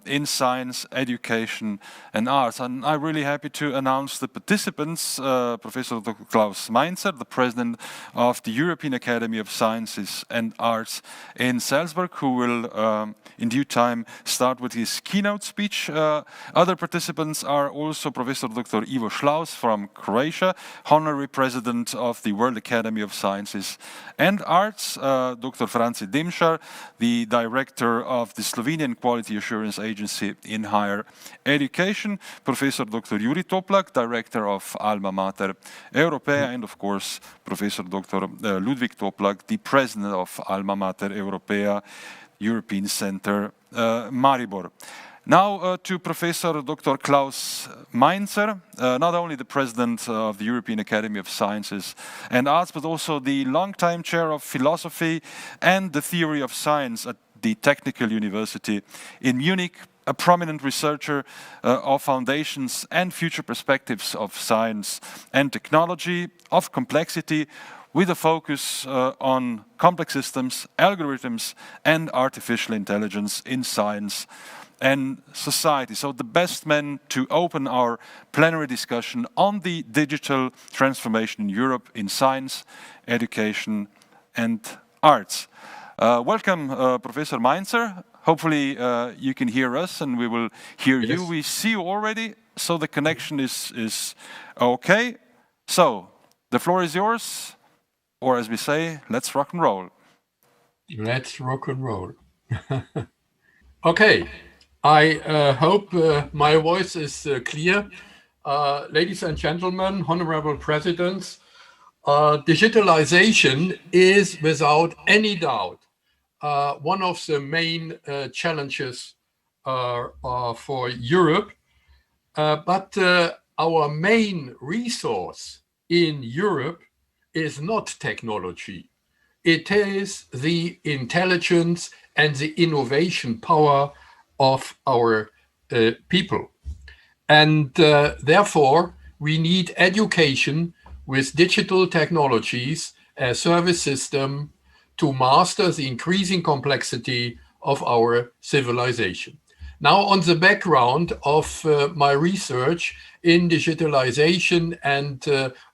in science, education and arts. And I'm really happy to announce the participants, Professor Dr. Klaus Mainzer, the President of the European Academy of Sciences and Arts in Salzburg, who will in due time start with his keynote speech. Other participants are also Professor Dr. Ivo Schlaus from Croatia, Honorary President of the World Academy of Sciences and Arts, Dr. Franci Demšar, the Director of the Slovenian Quality Assurance Agency in Higher Education, Professor Dr. Juri Toplak, Director of Alma Mater Europea, and of course, Professor Dr. Ludwig Toplak, the President of Alma Mater Europea, European Center, Maribor. Now to Professor Dr. Klaus Mainzer, not only the President of the European Academy of Sciences and Arts, but also the longtime Chair of Philosophy and the Theory of Science at the Technical University in Munich, a prominent researcher of foundations and future perspectives of science and technology, of complexity, with a focus on complex systems, algorithms, and artificial intelligence in science and society. So the best man to open our plenary discussion on the digital transformation in Europe in science, education, and arts. Welcome, Professor Mainzer. Hopefully you can hear us and we will hear you. We see you already, so the connection is okay. So the floor is yours, or as we say, let's rock and roll. Let's rock and roll. Okay, I hope my voice is clear. Ladies and gentlemen, honorable presidents, digitalization is without any doubt one of the main challenges for Europe. But our main resource in Europe is not technology. It is the intelligence and the innovation power of our people. And therefore, we need education with digital technologies as service system to master the increasing complexity of our civilization. Now, on the background of my research in digitalization and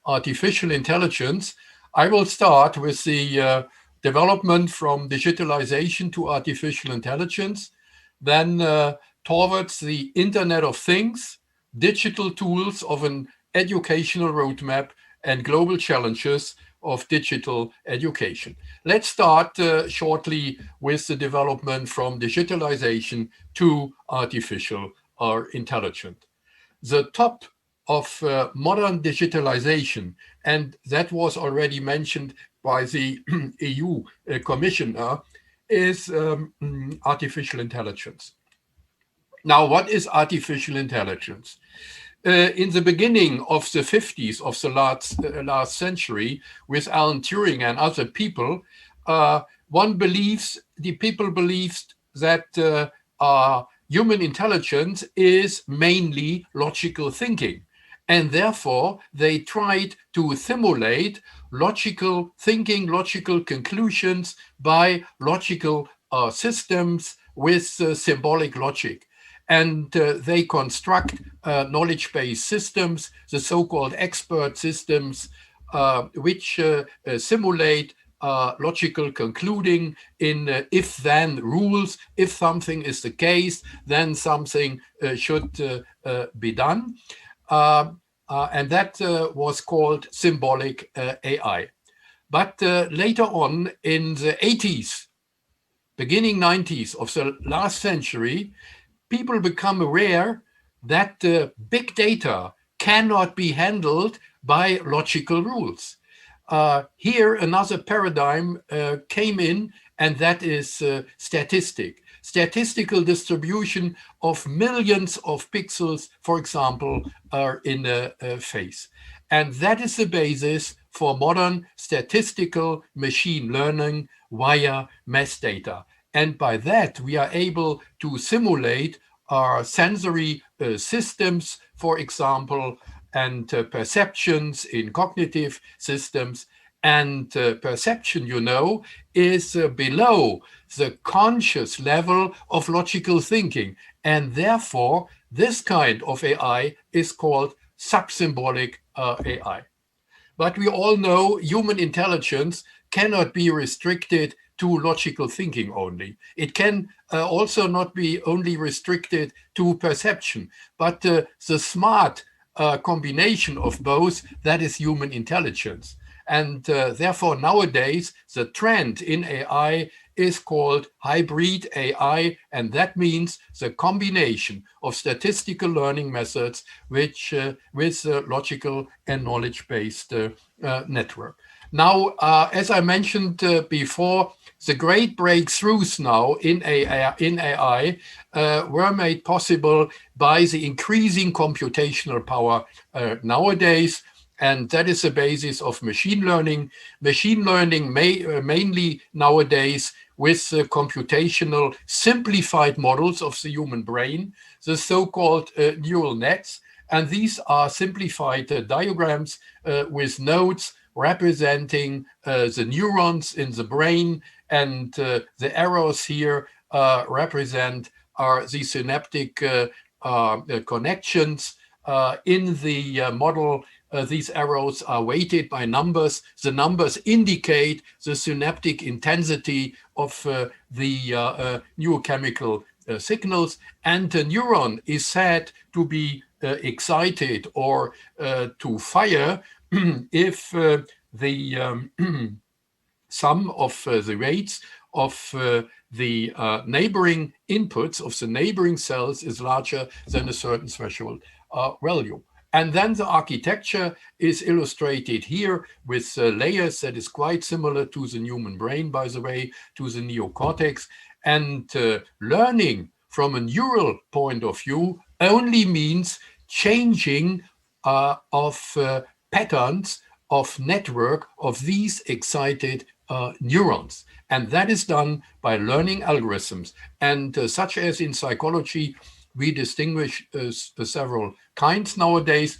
artificial intelligence, I will start with the development from digitalization to artificial intelligence, then towards the Internet of Things, digital tools of an educational roadmap, and global challenges of digital education. Let's start shortly with the development from digitalization to artificial intelligence. The top of modern digitalization, and that was already mentioned by the EU Commissioner, is artificial intelligence. Now, what is artificial intelligence? In the beginning of the 50s of the last century, with Alan Turing and other people, people believed that human intelligence is mainly logical thinking. And therefore, they tried to simulate logical thinking, logical conclusions by logical systems with symbolic logic. And they construct knowledge-based systems, the so-called expert systems, which simulate logical concluding in if-then rules. If something is the case, then something should be done. And that was called symbolic AI. But later on in the 80s, beginning 90s of the last century, people become aware that big data cannot be handled by logical rules. Here, another paradigm came in, and that is statistical distribution of millions of pixels, for example, in a face. And that is the basis for modern statistical machine learning via mass data. And by that, we are able to simulate our sensory systems, for example, and perceptions in cognitive systems. And perception, you know, is below the conscious level of logical thinking. And therefore, this kind of AI is called subsymbolic AI. But we all know human intelligence cannot be restricted to logical thinking only. It can also not be only restricted to perception, but the smart combination of both, that is human intelligence. And therefore, nowadays, the trend in AI is called hybrid AI, and that means the combination of statistical learning methods with logical and knowledge-based network. Now, as I mentioned before, the great breakthroughs now in AI were made possible by the increasing computational power nowadays, and that is the basis of machine learning. Machine learning mainly nowadays with computational simplified models of the human brain, the so-called neural nets. And these are simplified diagrams with nodes representing the neurons in the brain, and the arrows here represent the synaptic connections in the model. These arrows are weighted by numbers. The numbers indicate the synaptic intensity of the neurochemical signals, and the neuron is said to be excited or to fire if the sum of the weights of the neighboring inputs of the neighboring cells is larger than a certain threshold value. And then the architecture is illustrated here with layers that is quite similar to the human brain, by the way, to the neocortex. And learning from a neural point of view only means changing of patterns of network of these excited neurons. And that is done by learning algorithms. And such as in psychology, we distinguish several kinds nowadays.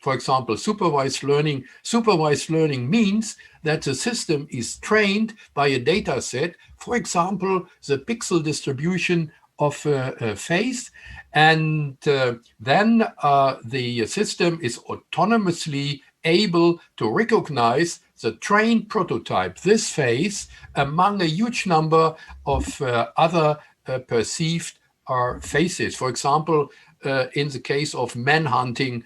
For example, supervised learning. Supervised learning means that the system is trained by a data set, for example, the pixel distribution of a face, and then the system is autonomously able to recognize the trained prototype, this face, among a huge number of other perceived faces. For example, in the case of manhunting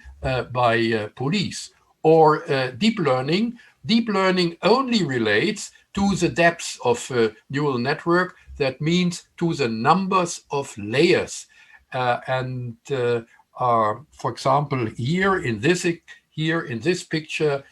by police, or deep learning. Deep learning only relates to the depth of a neural network. That means to the numbers of layers. For example, here in this picture,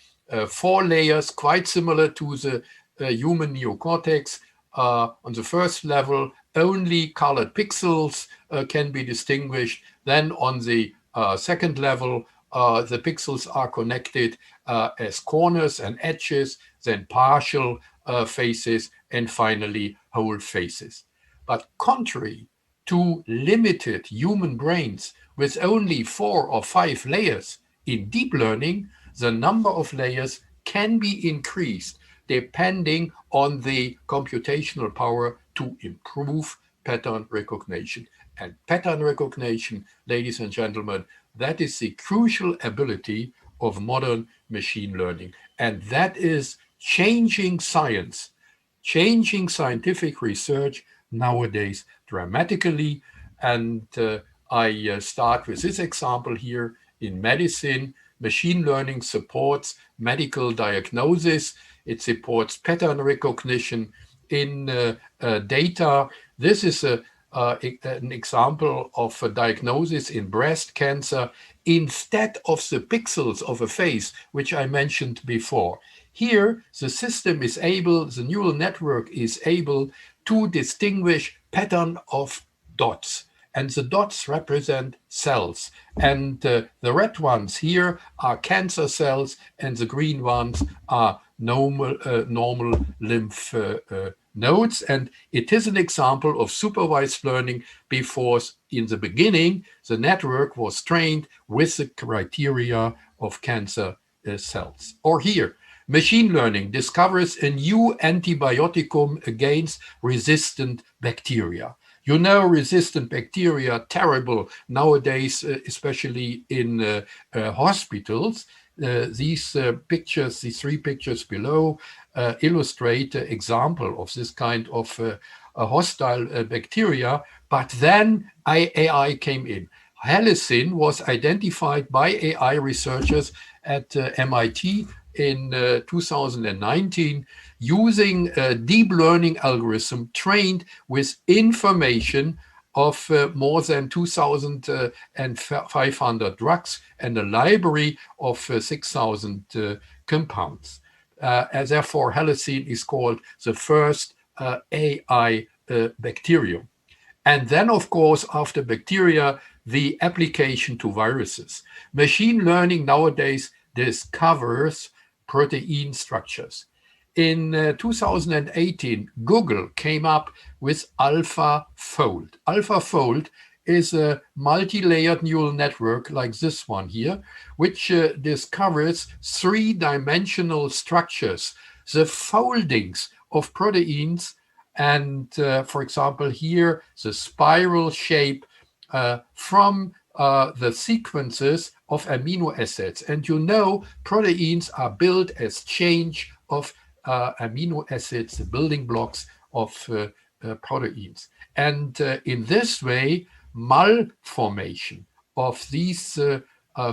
4 layers, quite similar to the human neocortex. On the first level, only colored pixels can be distinguished. Then on the second level, the pixels are connected as corners and edges, then partial faces, and finally whole faces. But contrary to limited human brains with only 4 or 5 layers, in deep learning, the number of layers can be increased depending on the computational power to improve pattern recognition. And pattern recognition, ladies and gentlemen, that is the crucial ability of modern machine learning. And that is changing science, changing scientific research nowadays dramatically. And I start with this example here. In medicine, machine learning supports medical diagnosis. It supports pattern recognition in data. This is an example of a diagnosis in breast cancer instead of the pixels of a face, which I mentioned before. Here, the system is able, the neural network is able to distinguish pattern of dots. And the dots represent cells. And the red ones here are cancer cells, and the green ones are normal lymph nodes. And it is an example of supervised learning because in the beginning, the network was trained with the criteria of cancer cells. Or here, machine learning discovers a new antibioticum against resistant bacteria. You know, resistant bacteria are terrible nowadays, especially in hospitals. These pictures, these 3 pictures below, illustrate an example of this kind of hostile bacteria. But then AI came in. Halicin was identified by AI researchers at MIT in 2019 using a deep learning algorithm trained with information of more than 2,500 drugs and a library of 6,000 compounds. and therefore Halicine is called the first AI bacterium. And then, of course, after bacteria, the application to viruses. Machine learning nowadays discovers protein structures. In 2018, Google came up with AlphaFold. AlphaFold is a multi-layered neural network like this one here, which discovers three-dimensional structures, the foldings of proteins, and for example here, the spiral shape from the sequences of amino acids. And you know, proteins are built as change of amino acids, the building blocks of proteins. And in this way, malformation of these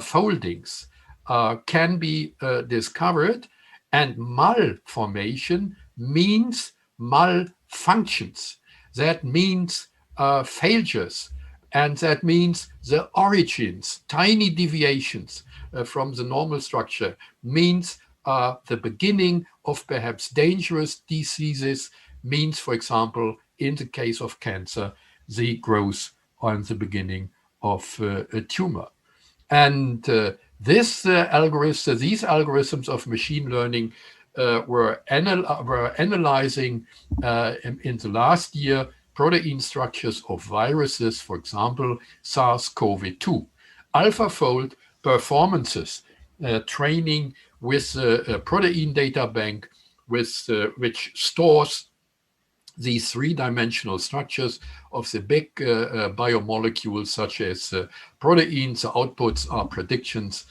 foldings can be discovered, and malformation means malfunctions. That means failures, and that means the origins, tiny deviations from the normal structure, means the beginning of perhaps dangerous diseases, means, for example, in the case of cancer, the growth and the beginning of a tumor. And these algorithms of machine learning were analyzing in the last year protein structures of viruses, for example, SARS-CoV-2. AlphaFold performances training with a protein data bank which stores these three-dimensional structures of the big biomolecules such as proteins. The outputs are predictions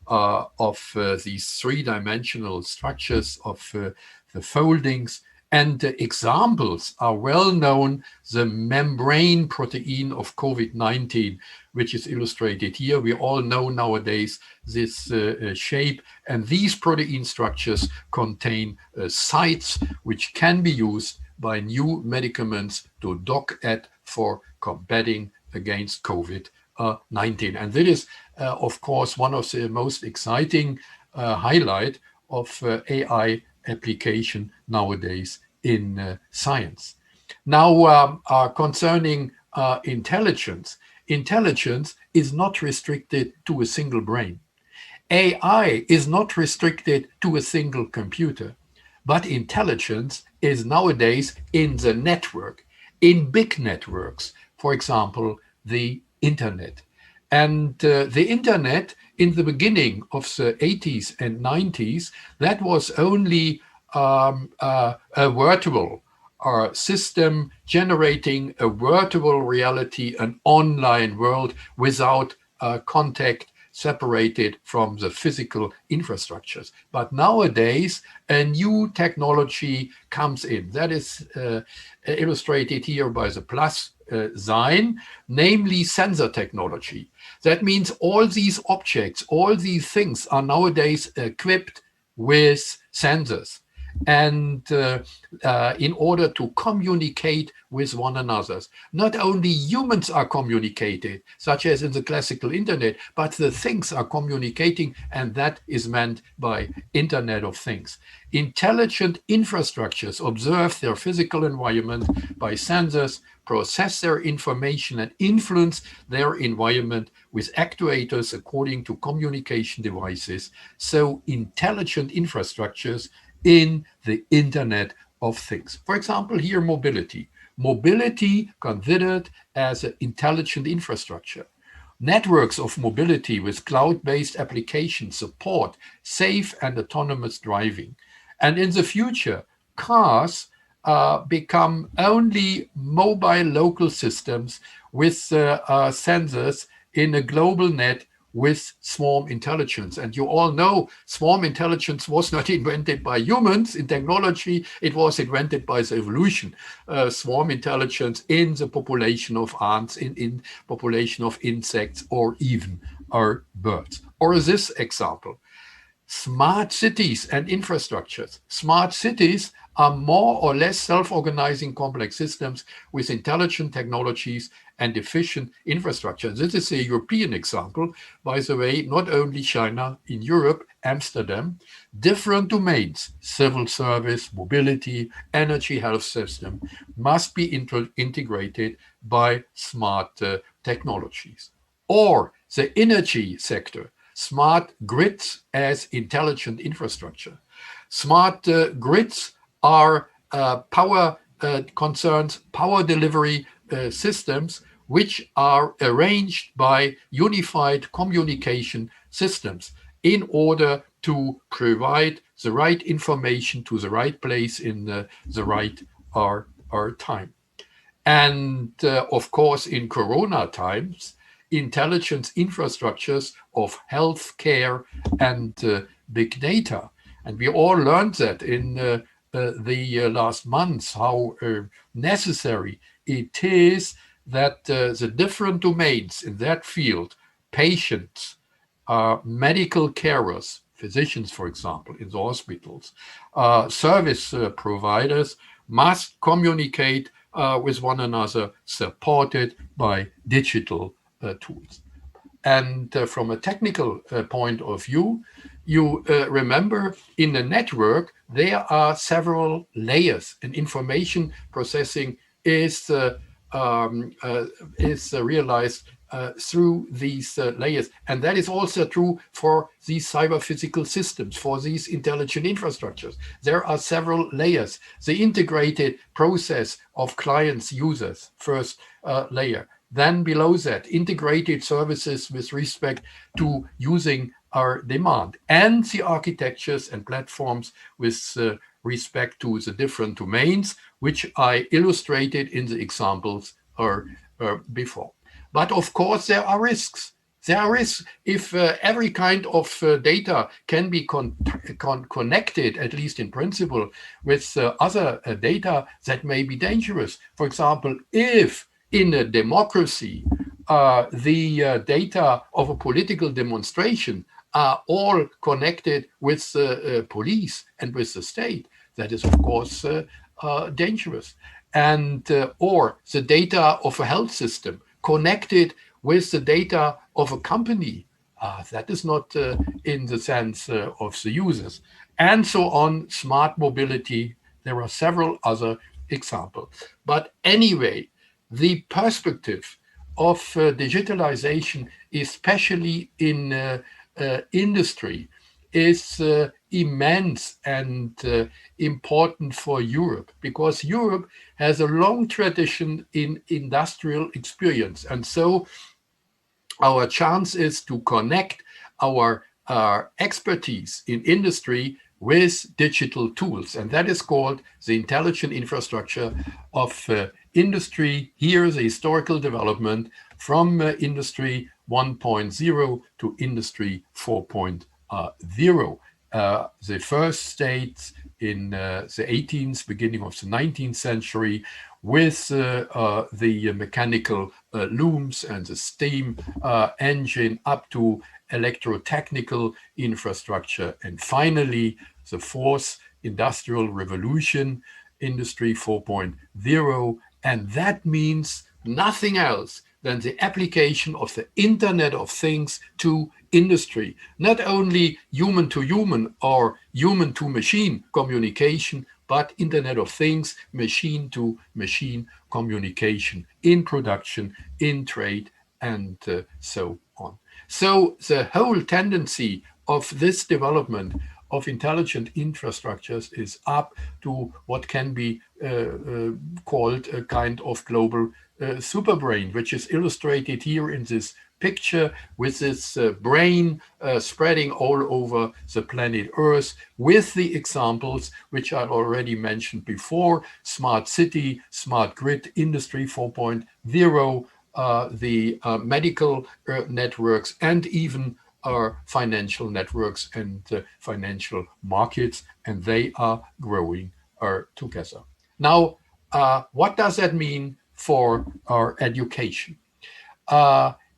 of these three-dimensional structures of the foldings. And the examples are well known. The membrane protein of COVID-19, which is illustrated here. We all know nowadays this shape. And these protein structures contain sites which can be used by new medicaments to dock at for combating against COVID-19. And that is, of course, one of the most exciting highlight of AI application nowadays in science. Now, concerning intelligence, intelligence is not restricted to a single brain. AI is not restricted to a single computer, but intelligence is nowadays in the network, in big networks, for example, the internet. And the internet in the beginning of the 80s and 90s, that was only a virtual system generating a virtual reality, an online world without contact, separated from the physical infrastructures. But nowadays, a new technology comes in. That is illustrated here by the plus sign, namely sensor technology. That means all these objects, all these things are nowadays equipped with sensors. And in order to communicate with one another. Not only humans are communicated, such as in the classical internet, but the things are communicating, and that is meant by Internet of Things. Intelligent infrastructures observe their physical environment by sensors, process their information, and influence their environment with actuators according to communication devices. So intelligent infrastructures in the Internet of Things. For example, here mobility. Mobility considered as an intelligent infrastructure. Networks of mobility with cloud-based applications support safe and autonomous driving. And in the future, cars become only mobile local systems with sensors in a global net with swarm intelligence. And you all know swarm intelligence was not invented by humans in technology, it was invented by the evolution. Swarm intelligence in the population of ants, in population of insects, or even our birds. Or this example, smart cities and infrastructures. Smart cities are more or less self-organizing complex systems with intelligent technologies and efficient infrastructure. This is a European example, by the way, not only China, in Europe, Amsterdam, different domains, civil service, mobility, energy, health system, must be integrated by smart technologies. Or the energy sector, smart grids as intelligent infrastructure. Smart grids are power concerns, power delivery systems, which are arranged by unified communication systems in order to provide the right information to the right place in the right time. And of course, in Corona times, intelligence infrastructures of healthcare and big data. And we all learned that in the last months, how necessary it is that the different domains in that field, patients, medical carers, physicians, for example, in the hospitals, service providers must communicate with one another, supported by digital tools. And from a technical point of view, you remember in the network, there are several layers, and information processing is realized through these layers. And that is also true for these cyber physical systems, for these intelligent infrastructures. There are several layers. The integrated process of clients, users, first layer. Then below that, integrated services with respect to using our demand, and the architectures and platforms with respect to the different domains, which I illustrated in the examples before. But of course, there are risks. There are risks if every kind of data can be connected, at least in principle, with other data that may be dangerous. For example, if in a democracy, the data of a political demonstration are all connected with the police and with the state, that is, of course, dangerous. And or the data of a health system connected with the data of a company, that is not in the sense of the users. And so on, smart mobility, there are several other examples. But anyway, the perspective of digitalization, especially in industry, is immense and important for Europe, because Europe has a long tradition in industrial experience. And so our chance is to connect our expertise in industry with digital tools. And that is called the intelligent infrastructure of industry. Here, the historical development from industry 1.0 to industry 4.0. The first states in the 18th, beginning of the 19th century, with the mechanical looms and the steam engine, up to electrotechnical infrastructure. And finally, the fourth industrial revolution, industry 4.0. And that means nothing else than the application of the Internet of Things to industry, not only human to human or human to machine communication, but Internet of Things, machine to machine communication in production, in trade, and so on. So the whole tendency of this development of intelligent infrastructures is up to what can be called a kind of global superbrain, which is illustrated here in this picture with this brain spreading all over the planet Earth, with the examples which I already mentioned before: smart city, smart grid, industry 4.0, the medical networks, and even our financial networks and financial markets, and they are growing together. Now, what does that mean for our education?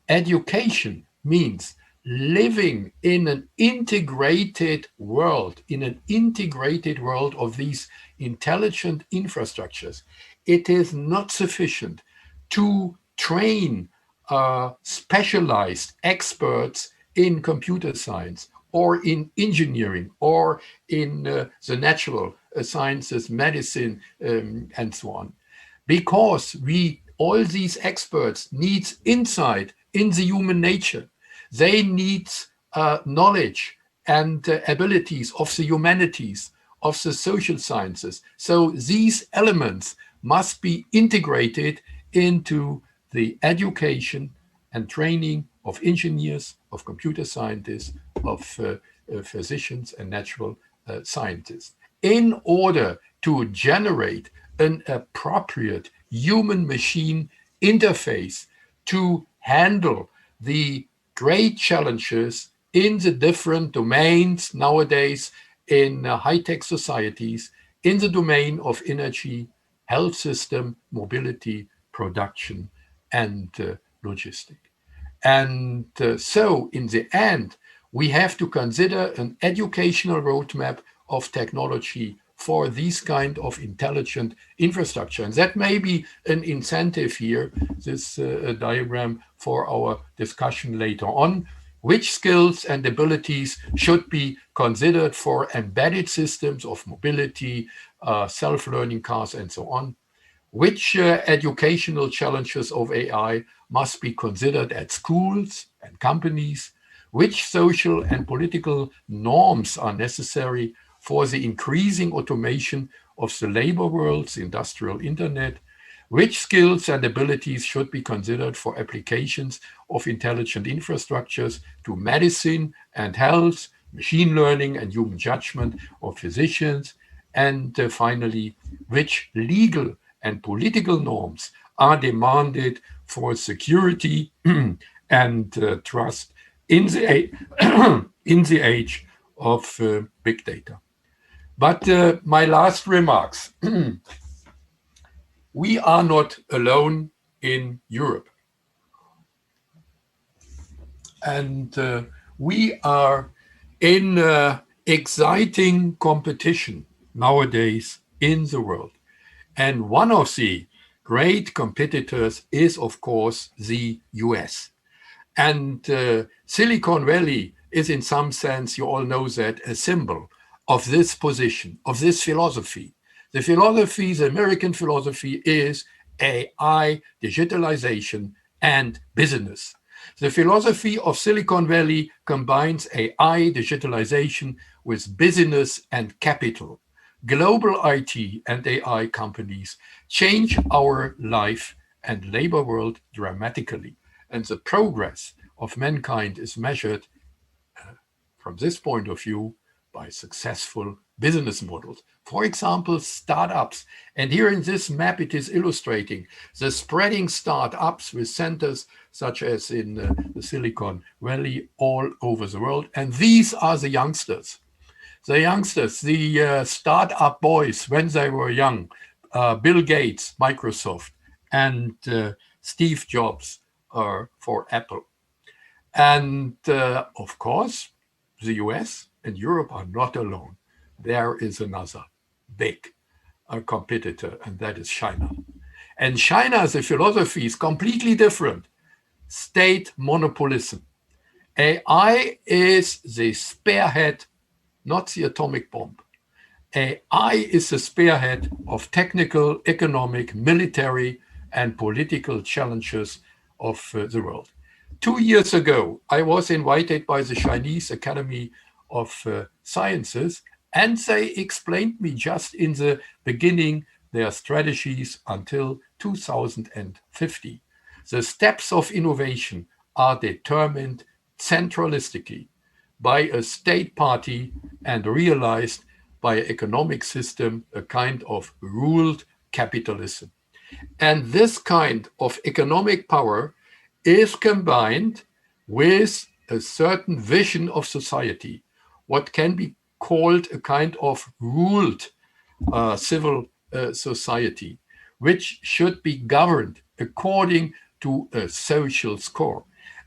Education means living in an integrated world, of these intelligent infrastructures. It is not sufficient to train specialized experts in computer science or in engineering or in the natural sciences, medicine, and so on. Because all these experts need insight in the human nature. They need knowledge and abilities of the humanities, of the social sciences. So these elements must be integrated into the education and training of engineers, of computer scientists, of physicians and natural scientists, in order to generate an appropriate human-machine interface to handle the great challenges in the different domains nowadays in high-tech societies, in the domain of energy, health system, mobility, production, and logistics. And so in the end, we have to consider an educational roadmap of technology for this kind of intelligent infrastructure. And that may be an incentive here, this diagram for our discussion later on. Which skills and abilities should be considered for embedded systems of mobility, self-learning cars, and so on? Which educational challenges of AI must be considered at schools and companies? Which social and political norms are necessary for the increasing automation of the labor world, the industrial internet? Which skills and abilities should be considered for applications of intelligent infrastructures to medicine and health, machine learning and human judgment of physicians? And finally, which legal and political norms are demanded for security and trust in the age of big data? But my last remarks. We are not alone in Europe. And we are in exciting competition nowadays in the world. And one of the great competitors is, of course, the US. And Silicon Valley is, in some sense, you all know that, a symbol of this position, of this philosophy. The philosophy, the American philosophy, is AI, digitalization, and business. The philosophy of Silicon Valley combines AI, digitalization with business and capital. Global IT and AI companies change our life and labor world dramatically. And the progress of mankind is measured from this point of view by successful business models. For example, startups. And here in this map, it is illustrating the spreading startups with centers such as in the Silicon Valley all over the world. And these are the youngsters. The youngsters, the startup boys when they were young, Bill Gates, Microsoft, and Steve Jobs for Apple. And of course, the US and Europe are not alone. There is another big competitor, and that is China. And China's philosophy is completely different. State monopolism. AI is the spearhead, not the atomic bomb. AI is the spearhead of technical, economic, military, and political challenges of the world. 2 years ago, I was invited by the Chinese Academy of Sciences, and they explained me just in the beginning their strategies until 2050. The steps of innovation are determined centralistically by a state party and realized by an economic system, a kind of ruled capitalism. And this kind of economic power is combined with a certain vision of society, what can be called a kind of ruled civil society, which should be governed according to a social score.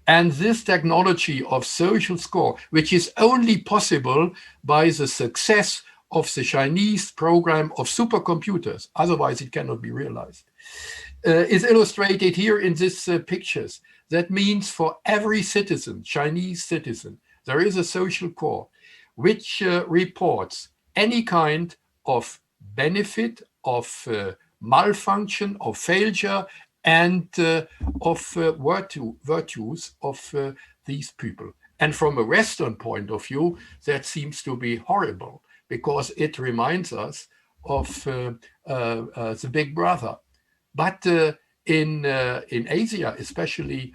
And this technology of social score, which is only possible by the success of the Chinese program of supercomputers, otherwise it cannot be realized, is illustrated here in these pictures. That means for every citizen, Chinese citizen, there is a social core which reports any kind of benefit, of malfunction, of failure, and of virtues of these people. And from a Western point of view, that seems to be horrible, because it reminds us of the Big Brother. But in Asia, especially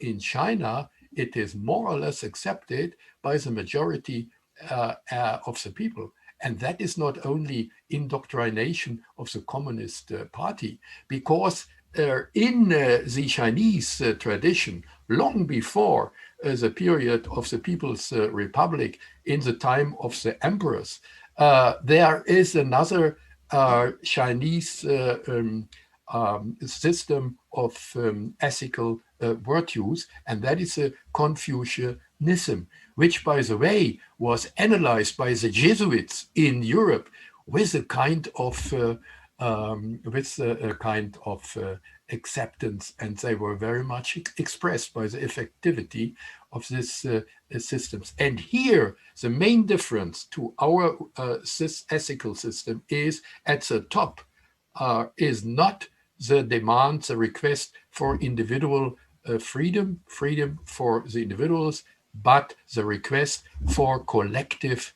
in China, it is more or less accepted by the majority of the people. And that is not only indoctrination of the Communist Party, because in the Chinese tradition, long before the period of the People's Republic, in the time of the emperors, there is another Chinese system of ethical virtues, and that is a Confucianism, which, by the way, was analyzed by the Jesuits in Europe with a kind of acceptance, and they were very much expressed by the effectivity of these systems. And here, the main difference to our ethical system is at the top is not the demand, the request for individual freedom for the individuals, but the request for collective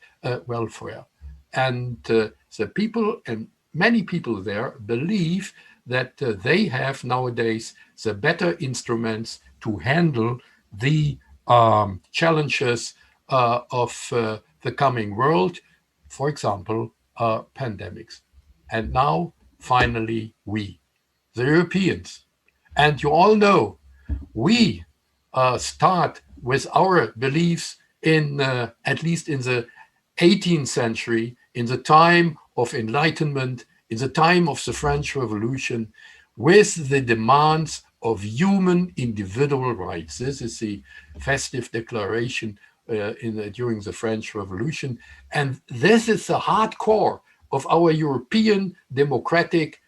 welfare. And the people, and many people there, believe that they have nowadays the better instruments to handle the challenges of the coming world, for example, pandemics. And now, finally, we, the Europeans. And you all know, we start with our beliefs in, at least in the 18th century, in the time of Enlightenment, in the time of the French Revolution, with the demands of human individual rights. This is the festive declaration during the French Revolution. And this is the hardcore of our European democratic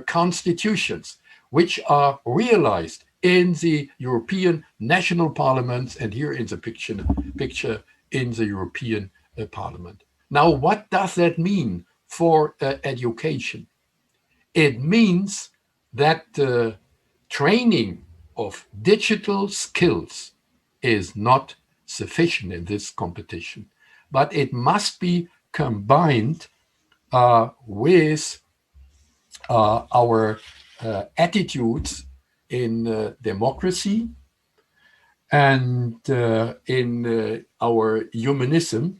constitutions, which are realized in the European national parliaments, and here in the picture in the European Parliament. Now, what does that mean for education? It means that training of digital skills is not sufficient in this competition, but it must be combined with our attitudes in democracy and in our humanism,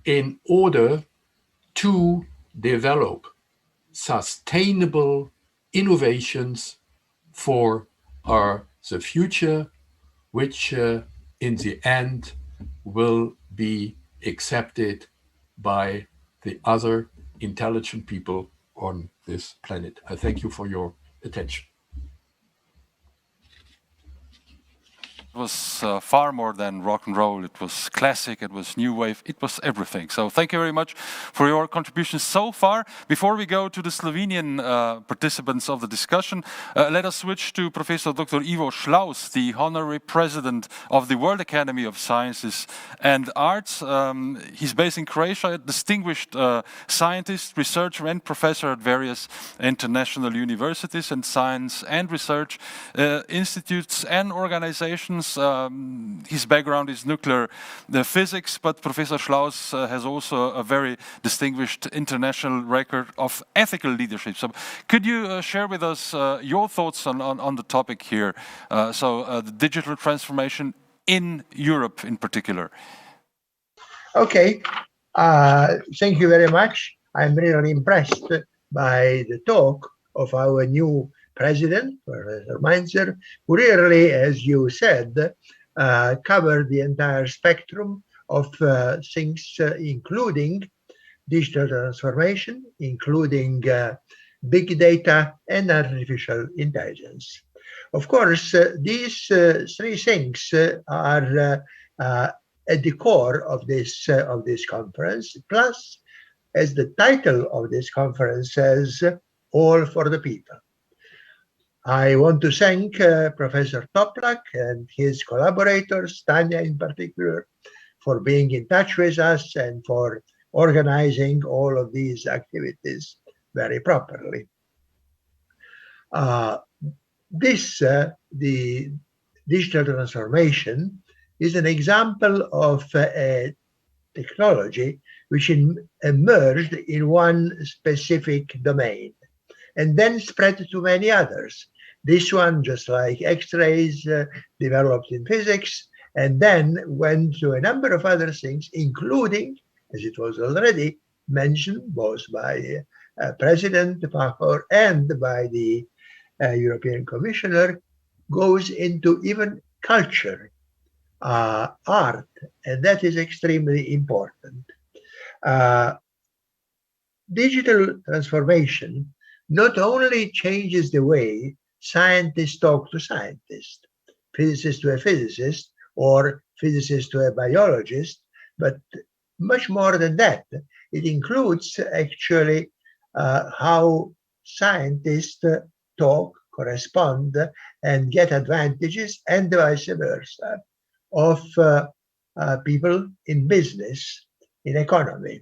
in order to develop sustainable innovations for the future, which in the end will be accepted by the other intelligent people on this planet. I thank you for your attention. It was far more than rock and roll. It was classic, it was new wave, it was everything. So thank you very much for your contributions so far. Before we go to the Slovenian participants of the discussion, let us switch to Professor Dr. Ivo Schlaus, the Honorary President of the World Academy of Sciences and Arts. He's based in Croatia, a distinguished scientist, researcher and professor at various international universities and science and research institutes and organizations. His background is nuclear physics, but Professor Schlaus has also a very distinguished international record of ethical leadership. So could you share with us your thoughts on the topic here? The digital transformation in Europe in particular. Okay, thank you very much. I'm really impressed by the talk of our new President, Professor Mainzer, who really, as you said, covered the entire spectrum of things, including digital transformation, including big data and artificial intelligence. Of course, these three things are at the core of this conference. Plus, as the title of this conference says, all for the people. I want to thank Professor Toplak and his collaborators, Tanya in particular, for being in touch with us and for organizing all of these activities very properly. The digital transformation is an example of a technology which emerged in one specific domain and then spread to many others. This one, just like X-rays, developed in physics, and then went to a number of other things, including, as it was already mentioned, both by President Pahor and by the European Commissioner, goes into even culture, art, and that is extremely important. Digital transformation not only changes the way scientists talk to scientists, physicists to a physicist, or physicist to a biologist, but much more than that. It includes actually how scientists talk, correspond, and get advantages, and vice versa, of people in business, in economy.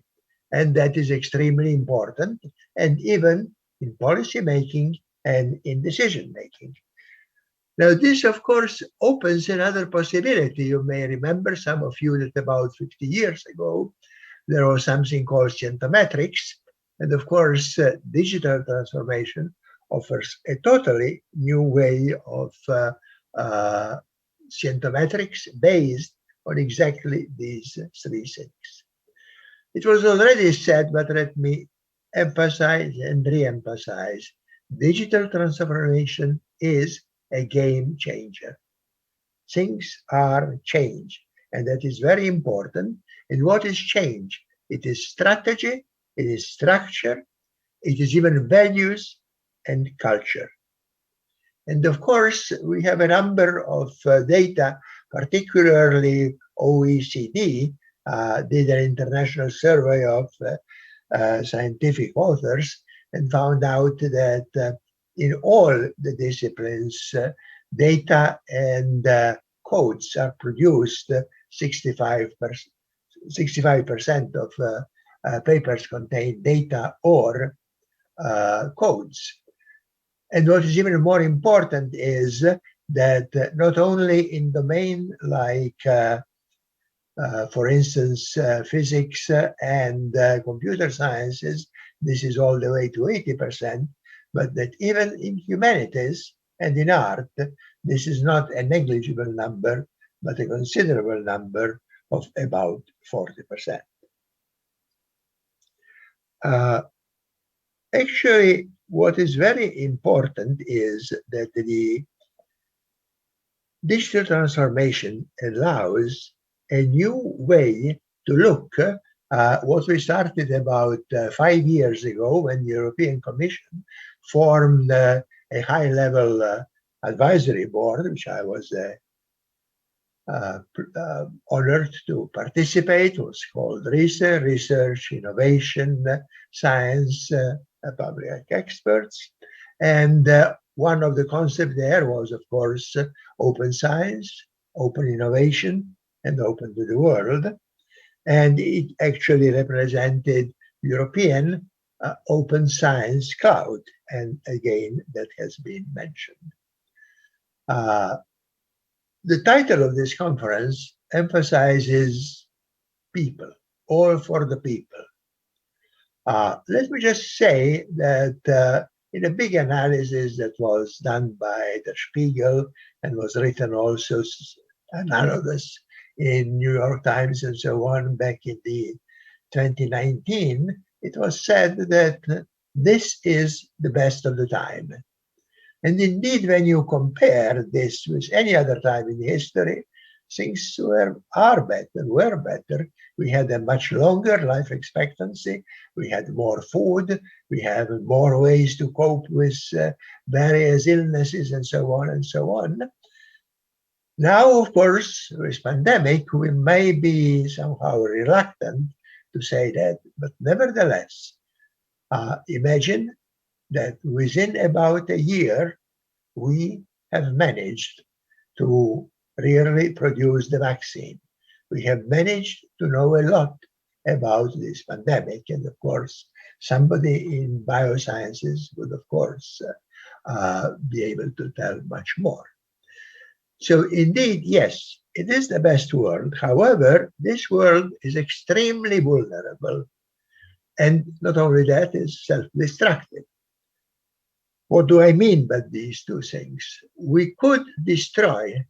And that is extremely important, and even in policy making and in decision making. Now, this, of course, opens another possibility. You may remember, some of you, that about 50 years ago, there was something called scientometrics. And of course, digital transformation offers a totally new way of scientometrics based on exactly these three things. It was already said, but let me emphasize and re-emphasize, digital transformation is a game changer. Things are changed, and that is very important. And what is change? It is strategy, it is structure, it is even values and culture. And of course, we have a number of data, particularly OECD did an international survey of scientific authors and found out that in all the disciplines, data and codes are produced. 65% of papers contain data or codes. And what is even more important is that not only in domain like, for instance, physics and computer sciences, this is all the way to 80%, but that even in humanities and in art, this is not a negligible number, but a considerable number of about 40%. Actually, what is very important is that the digital transformation allows a new way to look what we started about 5 years ago when the European Commission formed a high-level advisory board, which I was honored to participate. It was called Research, Innovation, Science, Public Experts. And one of the concepts there was, of course, open science, open innovation, and open to the world. And it actually represented European open science cloud. And again, that has been mentioned. The title of this conference emphasizes people, all for the people. Let me just say that in a big analysis that was done by Der Spiegel and was written also analogous in New York Times and so on back in the 2019, it was said that this is the best of the time. And indeed, when you compare this with any other time in history, things are better. We had a much longer life expectancy. We had more food. We have more ways to cope with various illnesses and so on and so on. Now, of course, with pandemic, we may be somehow reluctant to say that, but nevertheless, imagine that within about a year, we have managed to really produce the vaccine. We have managed to know a lot about this pandemic, and of course, somebody in biosciences would, of course, be able to tell much more. So indeed, yes, it is the best world. However, this world is extremely vulnerable. And not only that, it's self-destructive. What do I mean by these two things? We could destroy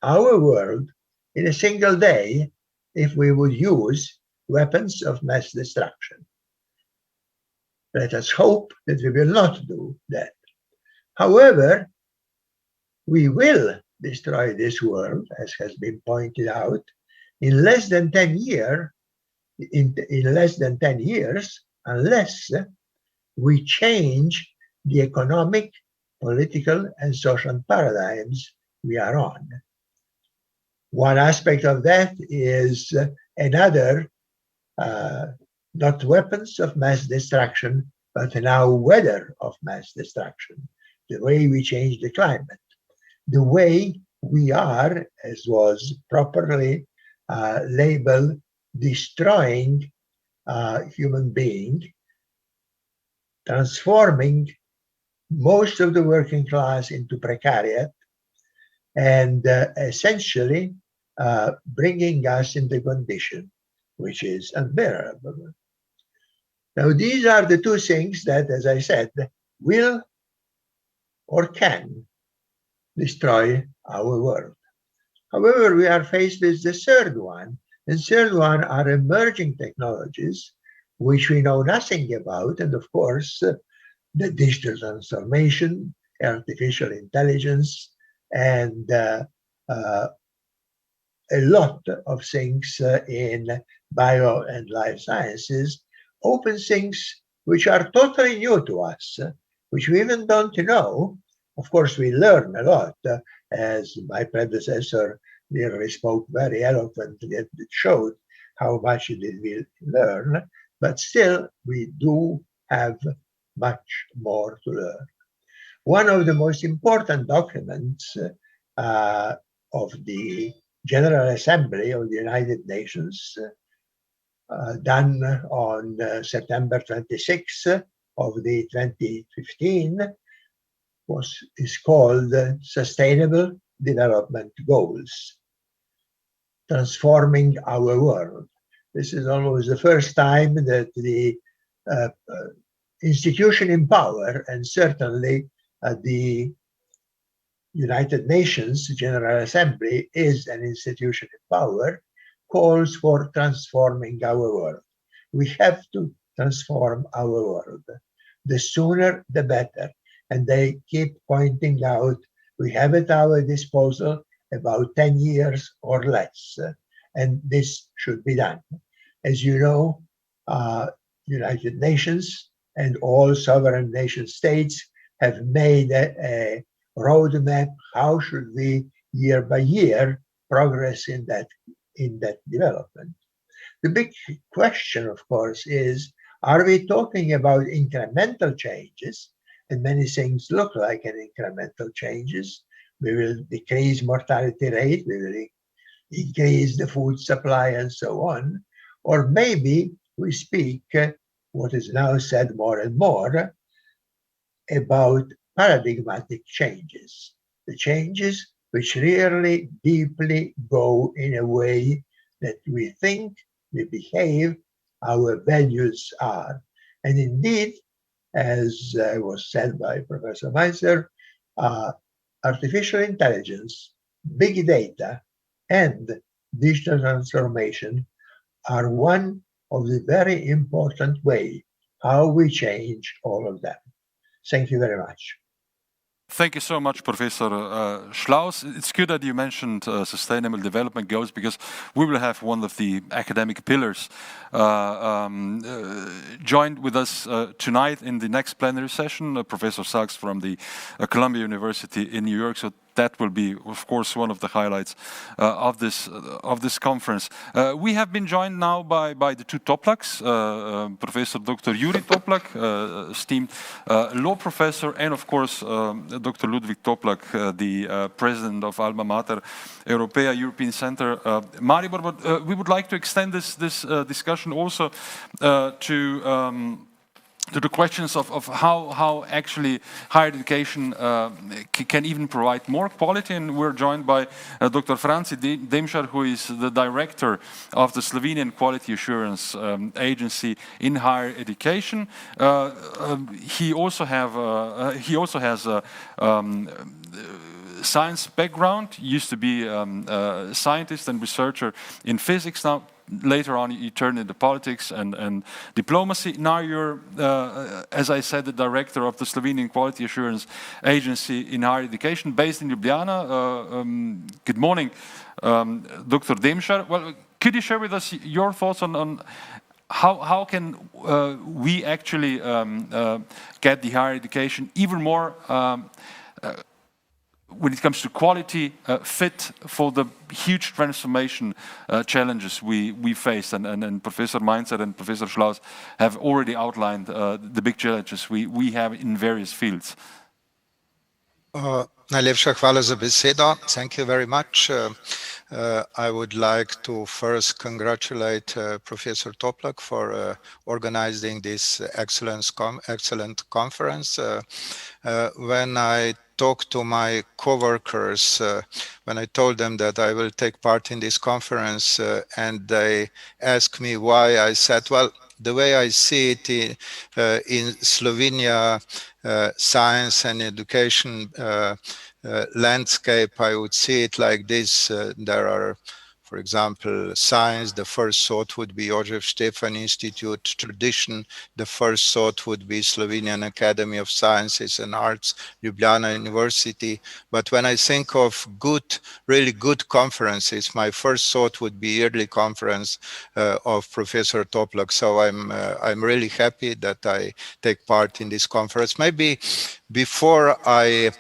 our world in a single day if we would use weapons of mass destruction. Let us hope that we will not do that. However, we will destroy this world, as has been pointed out, in less than 10 years, unless we change the economic, political, and social paradigms we are on. One aspect of that is another, not weapons of mass destruction, but now weather of mass destruction, the way we change the climate, the way we are, as was properly labeled, destroying human being, transforming most of the working class into precariat, and essentially bringing us in the condition which is unbearable. Now, these are the two things that, as I said, will or can destroy our world. However, we are faced with the third one, and third one are emerging technologies which we know nothing about, and of course, the digital transformation, artificial intelligence, and a lot of things in bio and life sciences, open things which are totally new to us, which we even don't know. Of course, we learn a lot, as my predecessor really spoke very eloquently, and it showed how much did we learn, but still we do have much more to learn. One of the most important documents of the General Assembly of the United Nations, done on September 26 of the 2015, is called Sustainable Development Goals, Transforming Our World. This is almost the first time that the institution in power, and certainly the United Nations General Assembly is an institution in power, calls for transforming our world. We have to transform our world. The sooner, the better. And they keep pointing out, we have at our disposal about 10 years or less, and this should be done. As you know, United Nations and all sovereign nation states have made a roadmap. How should we, year by year, progress in that development? The big question, of course, is, are we talking about incremental changes? And many things look like an incremental changes. We will decrease mortality rate, we will increase the food supply, and so on. Or maybe we speak, what is now said more and more, about paradigmatic changes, the changes which really deeply go in a way that we think, we behave, our values are. And indeed, as was said by Professor Meiser, artificial intelligence, big data, and digital transformation are one of the very important ways how we change all of them. Thank you very much. Thank you so much, Professor Schlaus. It's good that you mentioned sustainable development goals, because we will have one of the academic pillars joined with us tonight in the next plenary session, Professor Sachs from the Columbia University in New York. So that will be, of course, one of the highlights of this conference. We have been joined now by the two Toplaks, Professor Dr. Juri Toplak, esteemed law professor, and of course Dr. Ludwig Toplak, the president of Alma Mater Europaea European Center Maribor. But we would like to extend this discussion also to the questions of how actually higher education can even provide more quality. And we're joined by Dr. Franci Demšar, who is the director of the Slovenian Quality Assurance Agency in higher education. He also has a science background, used to be a scientist and researcher in physics. Now, later on, you turned into politics and diplomacy. Now you're, as I said, the director of the Slovenian Quality Assurance Agency in higher education, based in Ljubljana. Good morning, Dr. Demšar. Well, could you share with us your thoughts on how can we actually get the higher education even more when it comes to quality, fit for the huge transformation challenges we face, and Professor Mainzer and Professor Schlaus have already outlined the big challenges we have in various fields. Najlepša hvala za besedo. Thank you very much. I would like to first congratulate Professor Toplak for organizing this excellent conference. When I talked to my co-workers, when I told them that I will take part in this conference, and they asked me why, I said, well, the way I see it in Slovenia science and education landscape, I would see it like this. There are, for example, science, the first thought would be Josef Stefan Institute. Tradition, the first thought would be Slovenian Academy of Sciences and Arts, Ljubljana University. But when I think of really good conferences, my first thought would be yearly conference of Professor Toplak. So I'm really happy that I take part in this conference. Maybe before I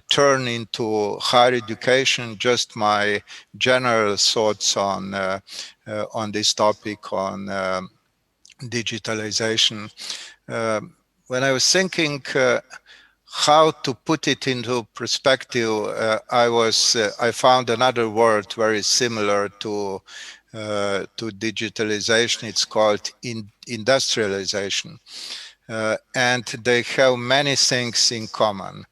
turn into higher education, just my general thoughts on this topic, on digitalization. When I was thinking how to put it into perspective, I found another word very similar to digitalization. It's called industrialization. And they have many things in common.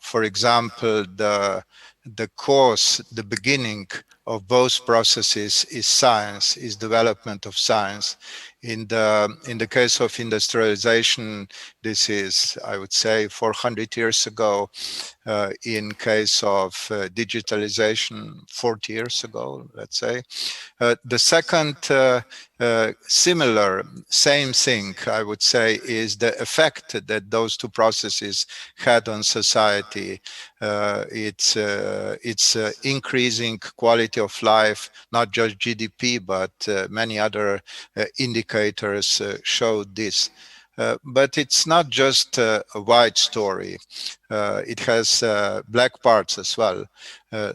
For example, the cause, the beginning of both processes is science, is development of science. In the case of industrialization, this is, I would say, 400 years ago. In case of digitalization, 40 years ago, let's say. The second same thing, I would say, is the effect that those two processes had on society. It's increasing quality of life, not just GDP, but many other indicators showed this. But it's not just a white story. It has black parts as well.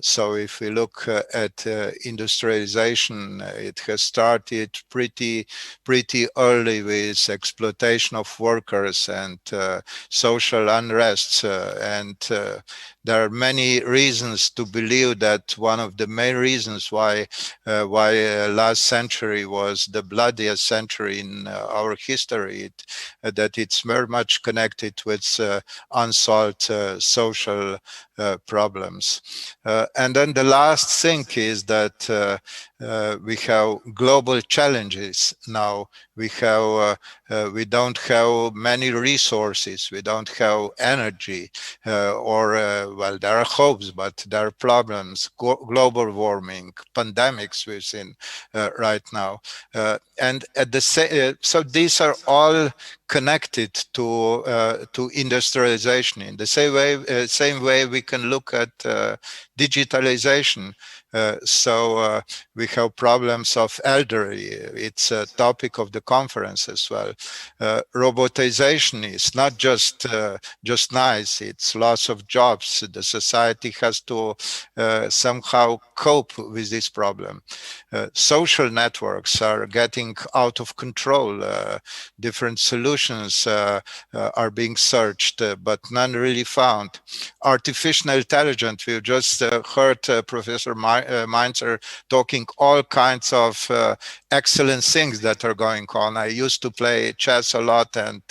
So if we look at industrialization, it has started pretty early with exploitation of workers and social unrest. And there are many reasons to believe that one of the main reasons why last century was the bloodiest century in our history, that it's very much connected with unsolved social problems. And then the last thing is that we have global challenges now. We don't have many resources. We don't have energy, well, there are hopes, but there are problems. Global warming, pandemics we've seen right now, and at the so these are all connected to industrialization. In the same way we can look at digitalization. So we have problems of elderly. It's a topic of the conference as well. Robotization is not just nice. It's loss of jobs. The society has to somehow cope with this problem. Social networks are getting out of control. Different solutions are being searched, but none really found. Artificial intelligence, we just heard Professor Mainzer talking all kinds of excellent things that are going on. I used to play chess a lot, and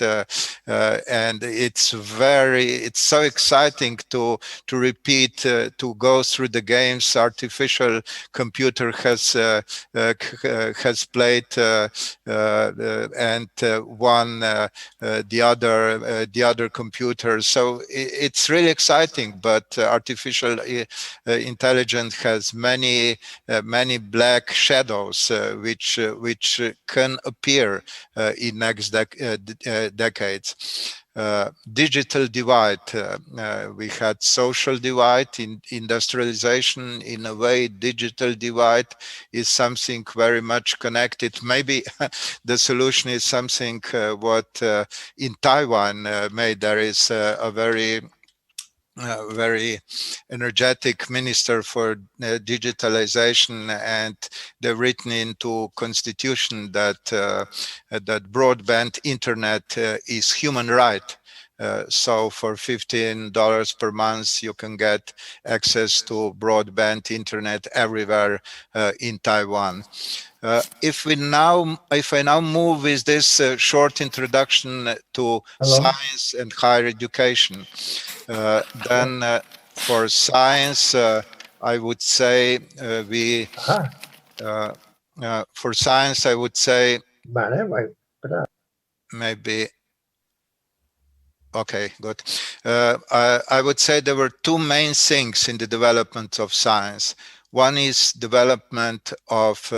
it's so exciting to repeat, to go through the games. Artificial computer has played and won the other computer. So it's really exciting, but artificial intelligence has many black shadows which can appear in next decades. Digital divide. We had social divide in industrialization. In a way, digital divide is something very much connected. Maybe the solution is something what in Taiwan made. There is a very energetic minister for digitalization, and they've written into constitution that that broadband internet is human right. So for $15 per month, you can get access to broadband internet everywhere in Taiwan. If I now move with this short introduction to science and higher education, then for science, I would say for science, I would say maybe. Okay, good. I would say there were two main things in the development of science. One is development of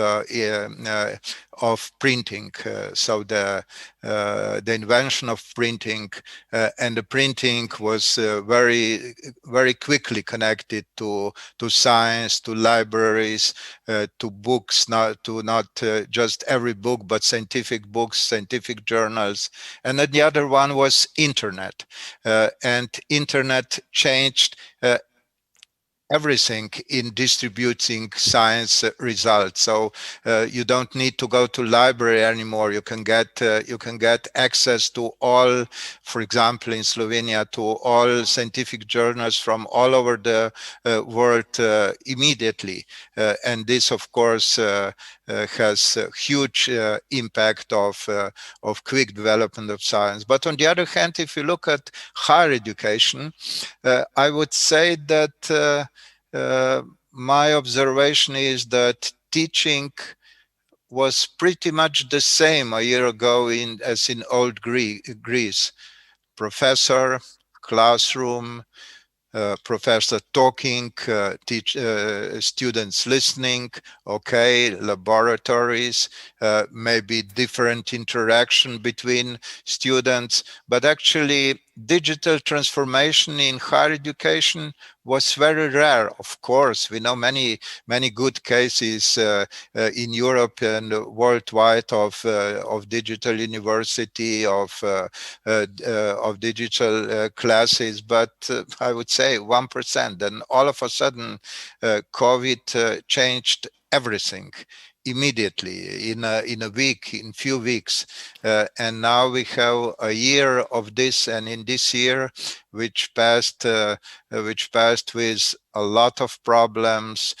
printing, so the invention of printing, and the printing was very quickly connected to science, to libraries, to books, not just every book, but scientific books, scientific journals. And then the other one was internet, and internet changed everything in distributing science results. So you don't need to go to library anymore. You can get access to all, for example, in Slovenia, to all scientific journals from all over the world immediately. And this, of course, has a huge impact of quick development of science. But on the other hand, if you look at higher education, I would say that my observation is that teaching was pretty much the same a year ago as in old Greece. Professor, classroom, professor talking, students listening, okay, laboratories, maybe different interaction between students, but actually digital transformation in higher education was very rare. Of course, we know many good cases in Europe and worldwide of digital university, of digital classes, but I would say 1%. Then all of a sudden, COVID changed everything immediately in a week, in few weeks, and now we have a year of this, and in this year, which passed with a lot of problems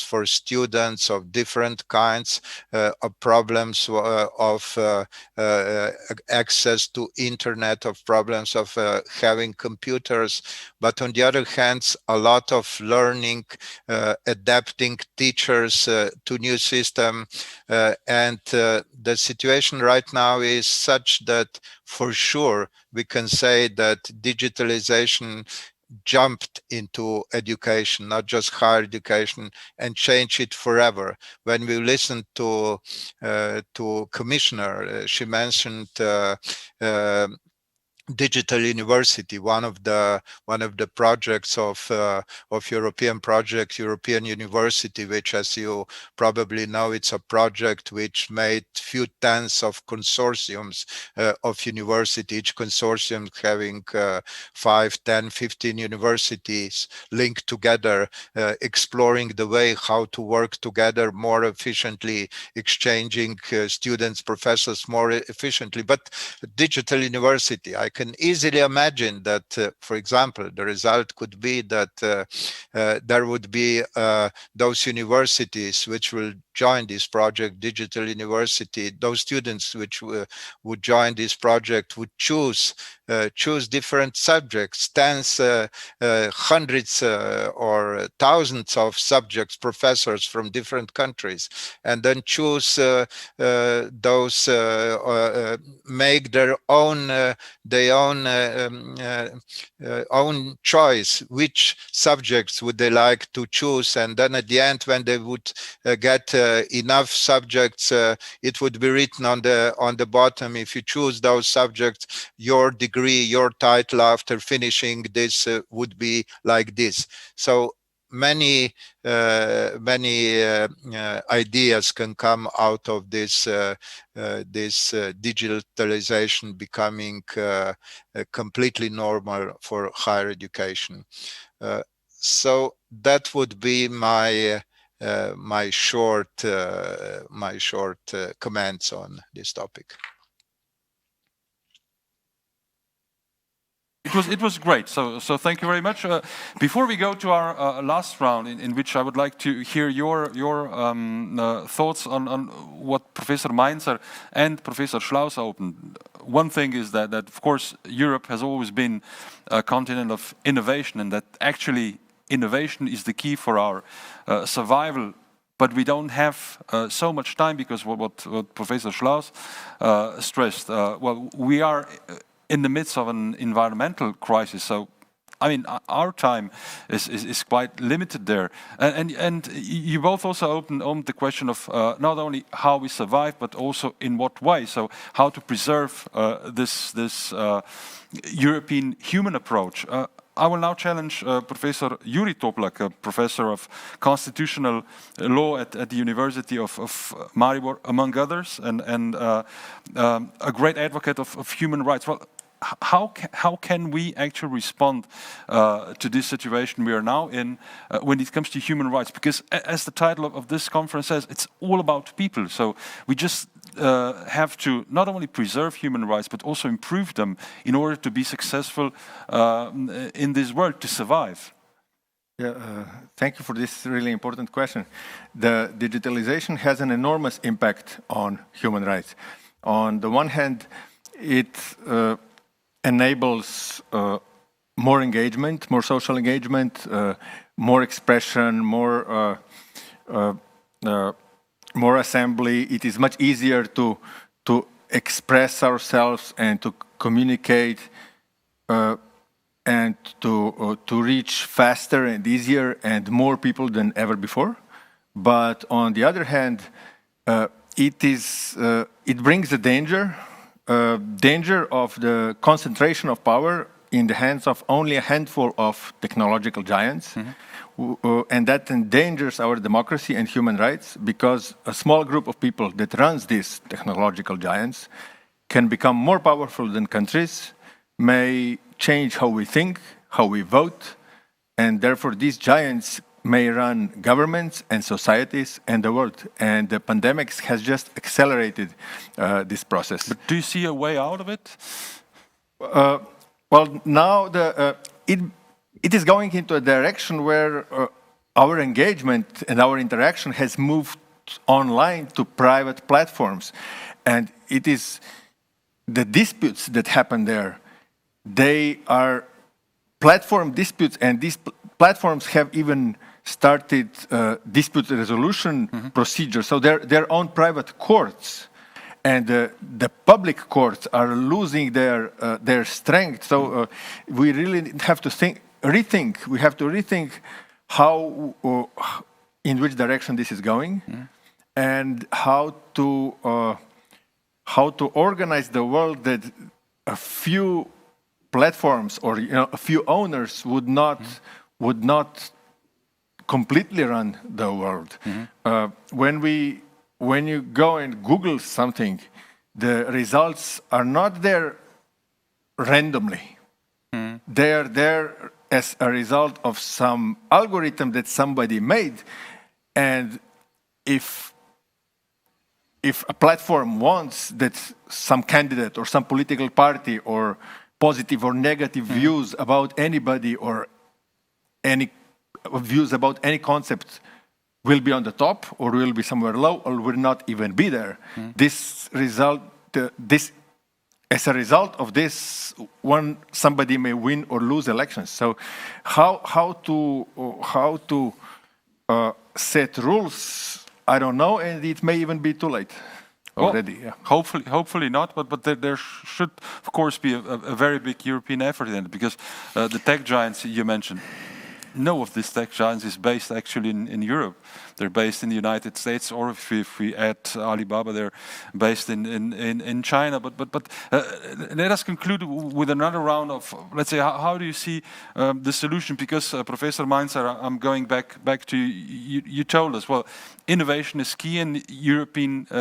for students of different kinds, of problems of access to internet, of problems of having computers, but on the other hand, a lot of learning, adapting teachers to new system, and the situation right now is such that for sure we can say that digitalization jumped into education, not just higher education, and changed it forever. When we listened to Commissioner, she mentioned digital university, one of the projects of European University, which, as you probably know, it's a project which made few tens of consortiums of university, each consortium having 5, 10, 15 universities linked together, exploring the way how to work together more efficiently, exchanging students, professors more efficiently. But digital university, I can easily imagine that, for example, the result could be that there would be those universities which will join this project, digital university, those students which would join this project would choose different subjects, tens, hundreds or thousands of subjects, professors from different countries, and then choose those, make their own choice, which subjects would they like to choose, and then at the end, when they would get enough subjects, it would be written on the bottom, if you choose those subjects, your degree, your title after finishing this would be like this. So many ideas can come out of this digitalization becoming completely normal for higher education. So that would be my short comments on this topic. It was great. So thank you very much. Before we go to our last round, in which I would like to hear your thoughts on what Professor Mainzer and Professor Schlaus opened. One thing is that of course Europe has always been a continent of innovation, and that actually innovation is the key for our survival. But we don't have so much time, because what Professor Schlaus stressed. Well, we are in the midst of an environmental crisis, so I mean our time is quite limited there. And you both also opened the question of not only how we survive, but also in what way. So how to preserve this European human approach. I will now challenge Professor Juri Toplak, a professor of constitutional law at the University of Maribor, among others, and a great advocate of human rights. Well, how can we actually respond to this situation we are now in when it comes to human rights? Because as the title of this conference says, it's all about people. So we just have to not only preserve human rights, but also improve them in order to be successful in this world, to survive. Yeah, thank you for this really important question. The digitalization has an enormous impact on human rights. On the one hand, it enables more engagement, more social engagement, more expression, more assembly. It is much easier to express ourselves and to communicate and to reach faster and easier and more people than ever before. But on the other hand, it brings the danger of the concentration of power in the hands of only a handful of technological giants. Mm-hmm. And that endangers our democracy and human rights, because a small group of people that runs these technological giants can become more powerful than countries, may change how we think, how we vote, and therefore these giants may run governments and societies and the world. And the pandemic has just accelerated this process. But do you see a way out of it? Well, now it is going into a direction where our engagement and our interaction has moved online to private platforms. And it is the disputes that happen there, they are platform disputes, and these platforms have even started dispute resolution procedures, so they're their own private courts, and the public courts are losing their strength. So we really have to rethink. We have to rethink how, in which direction this is going, and how to organize the world that a few platforms or a few owners would not completely run the world. When you go and Google something, the results are not there randomly. They are there as a result of some algorithm that somebody made. And if a platform wants that some candidate or some political party or positive or negative views about anybody or any views about any concept will be on the top or will be somewhere low or will not even be there. As a result of this, somebody may win or lose elections. So how to set rules, I don't know, and it may even be too late already. Well, yeah. Hopefully not, but there should, of course, be a very big European effort in it, because the tech giants you mentioned, no of these tech giants is based actually in Europe. They're based in the United States, or if we add Alibaba, they're based in China. But let us conclude with another round of, let's say, how do you see the solution? Because Professor Mainzer, I'm going back to you. You told us, well, innovation is key, and Europeans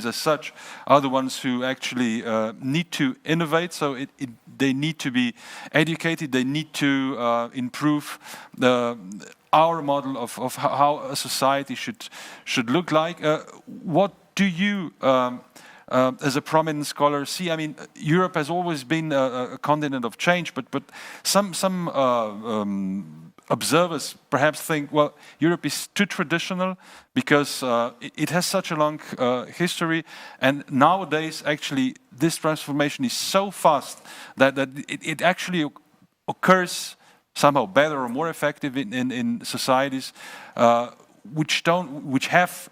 as such are the ones who actually need to innovate. So they need to be educated. They need to improve our model of how a society should look like. What do you, as a prominent scholar, see? I mean, Europe has always been a continent of change, but some observers perhaps think, well, Europe is too traditional because it has such a long history, and nowadays actually this transformation is so fast that it actually occurs somehow better or more effective in societies which have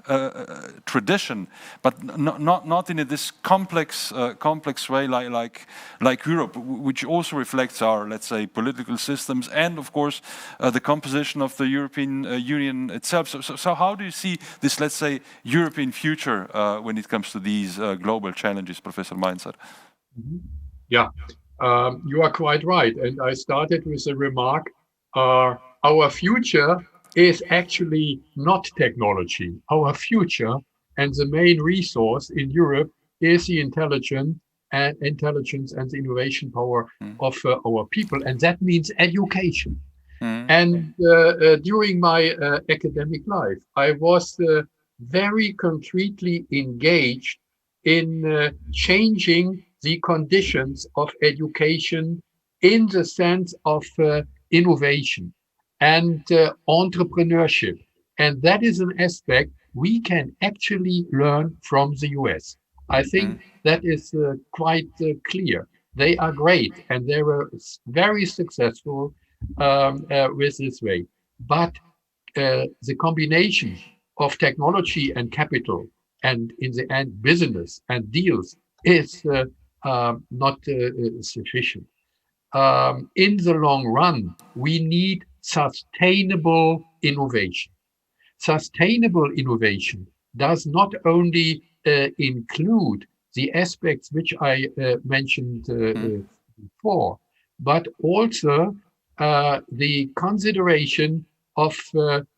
tradition, but not in this complex way like Europe, which also reflects our, let's say, political systems and of course the composition of the European Union itself. So how do you see this, let's say, European future when it comes to these global challenges, Professor Mainzer? Yeah. You are quite right. And I started with a remark, our future is actually not technology. Our future and the main resource in Europe is the intelligence and the innovation power of our people. And that means education. And during my academic life, I was very concretely engaged in changing the conditions of education in the sense of innovation and entrepreneurship. And that is an aspect we can actually learn from the US. I think that is quite clear. They are great and they were very successful with this way. But the combination of technology and capital and in the end business and deals is not sufficient. In the long run, we need sustainable innovation. Sustainable innovation does not only include the aspects which I mentioned before, but also the consideration of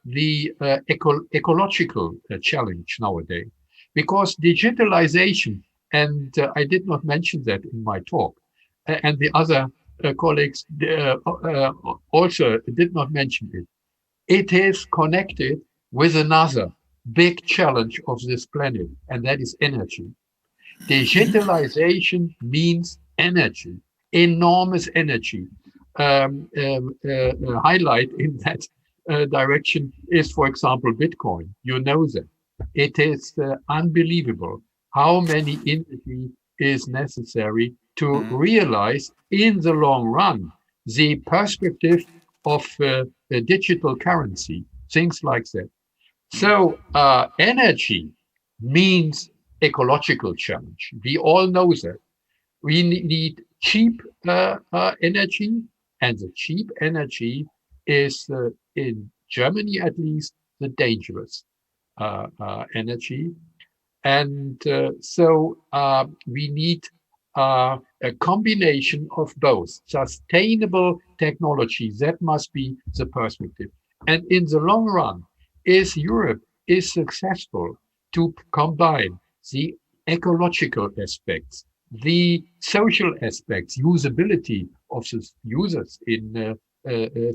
the ecological challenge nowadays. Because digitalization, and I did not mention that in my talk, and the other colleagues also did not mention it. It is connected with another big challenge of this planet, and that is energy. Digitalization means energy, enormous energy. Highlight in that direction is, for example, Bitcoin. You know that. It is unbelievable how many energy is necessary to realize in the long run the perspective of a digital currency, things like that. So energy means ecological challenge. We all know that. We need cheap energy, and the cheap energy is, in Germany at least, the dangerous energy. And so we need a combination of both sustainable technology. That must be the perspective. And in the long run, if Europe is successful to combine the ecological aspects, the social aspects, usability of the users in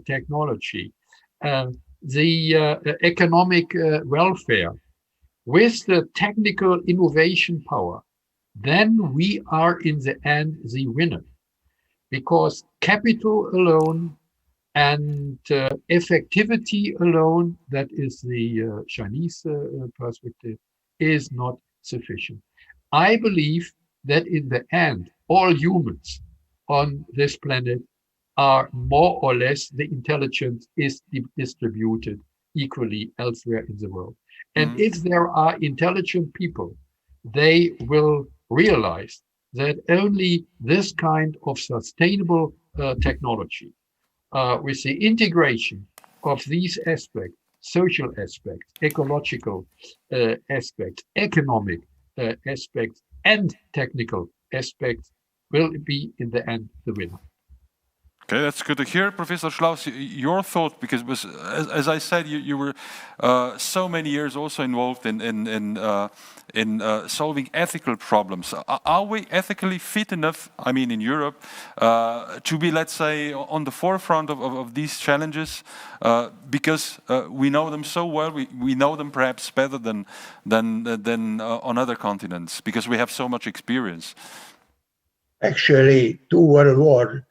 technology, the economic welfare, with the technical innovation power, then we are in the end the winner. Because capital alone and effectivity alone, that is the Chinese perspective, is not sufficient. I believe that in the end, all humans on this planet are more or less, the intelligence is distributed equally elsewhere in the world. And if there are intelligent people, they will realize that only this kind of sustainable technology, with the integration of these aspects, social aspects, ecological aspects, economic aspects, and technical aspects, will be in the end the winner. Okay, that's good to hear, Professor Schlaus. Your thought, because it was, as I said, you were so many years also involved in solving ethical problems. Are we ethically fit enough? I mean, in Europe, to be, let's say, on the forefront of these challenges, because we know them so well. We know them perhaps better than on other continents, because we have so much experience. Actually, 2 World Wars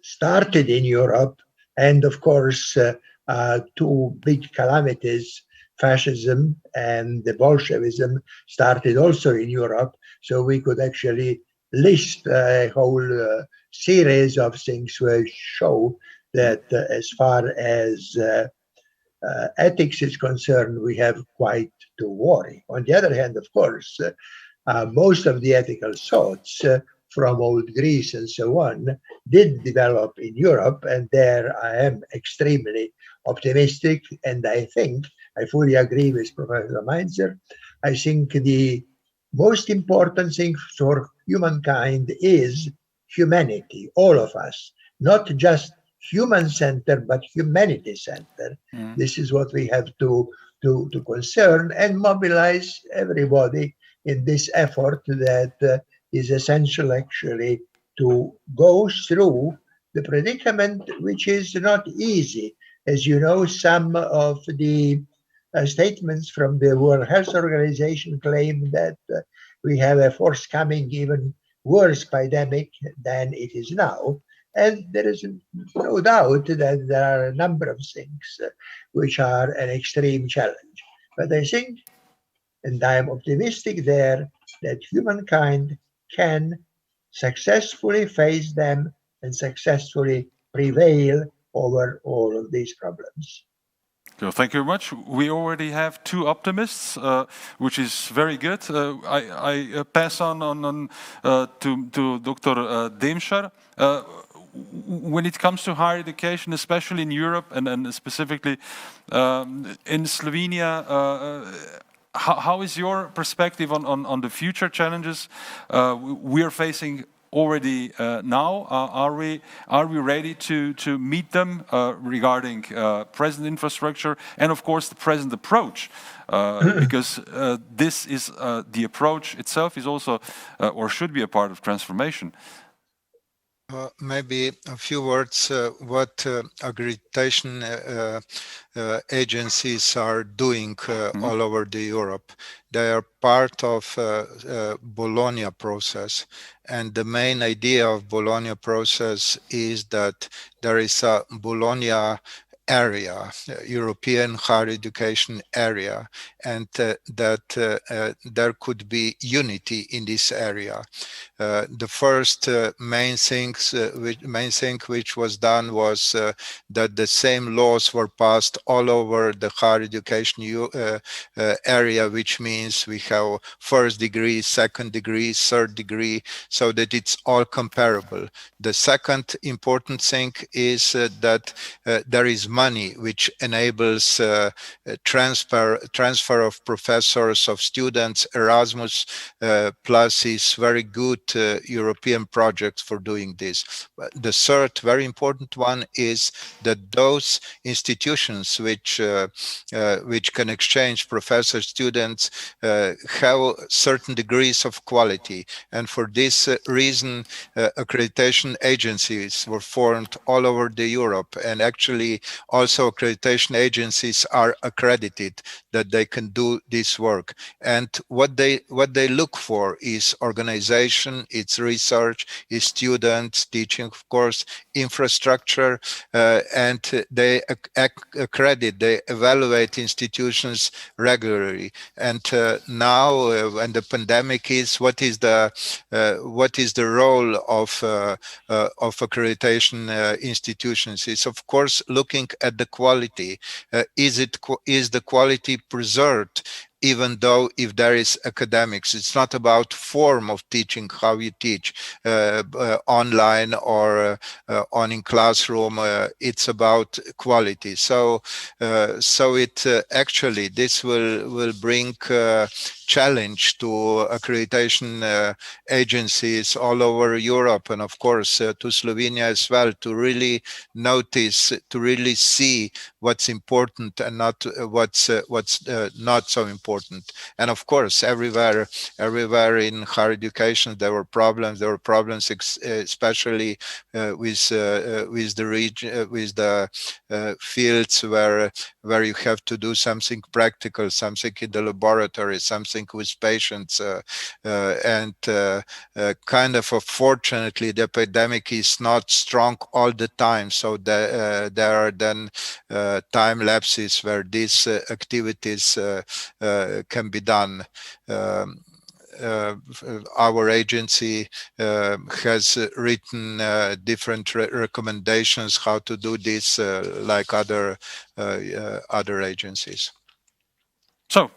started in Europe, and of course, 2 big calamities, fascism and the Bolshevism, started also in Europe. So we could actually list a whole series of things which show that as far as ethics is concerned, we have quite to worry. On the other hand, of course, most of the ethical thoughts from old Greece and so on did develop in Europe, and there I am extremely optimistic, and I think I fully agree with Professor Mainzer. I think the most important thing for humankind is humanity, all of us, not just human-centered, but humanity-centered. This is what we have to concern and mobilize everybody in this effort that is essential actually to go through the predicament, which is not easy. As you know, some of the statements from the World Health Organization claim that we have a forthcoming even worse pandemic than it is now. And there is no doubt that there are a number of things which are an extreme challenge. But I think, and I am optimistic there, that humankind can successfully face them and successfully prevail over all of these problems. So thank you very much. We already have 2 optimists, which is very good. I pass on to Dr. Demschar. When it comes to higher education, especially in Europe and specifically in Slovenia, how is your perspective on the future challenges we are facing already now? Are we ready to meet them regarding present infrastructure and of course the present approach? Because this is the approach itself is also or should be a part of transformation. Maybe a few words what accreditation agencies are doing all over the Europe. They are part of Bologna process, and the main idea of Bologna process is that there is a Bologna area, European higher education area, and that there could be unity in this area. The first main thing which was done was that the same laws were passed all over the higher education area, which means we have first degree, second degree, third degree, so that it's all comparable. The second important thing is that there is money which enables transfer of professors, of students. Erasmus Plus is very good European project for doing this. The third very important one is that those institutions which can exchange professors, students, have certain degrees of quality, and for this reason accreditation agencies were formed all over Europe, and actually also accreditation agencies are accredited that they can do this work. And what they look for is organization, it's research, is students, teaching, of course, infrastructure, and they accredit, they evaluate institutions regularly. And now, when the pandemic is, what is the role of accreditation institutions? Is of course looking at the quality. Is the quality preserved? Even though if there is academics, it's not about form of teaching, how you teach online or on in classroom, it's about quality. So it actually, this will bring challenge to accreditation agencies all over Europe, and of course to Slovenia as well, to really notice, to really see what's important and not what's not so important. And of course, everywhere in higher education there were problems. There were problems, especially with the region, with the fields where you have to do something practical, something in the laboratory, something with patients, and kind of unfortunately the epidemic is not strong all the time, so there are then time lapses where these activities can be done. Our agency has written different recommendations how to do this, like other agencies. So,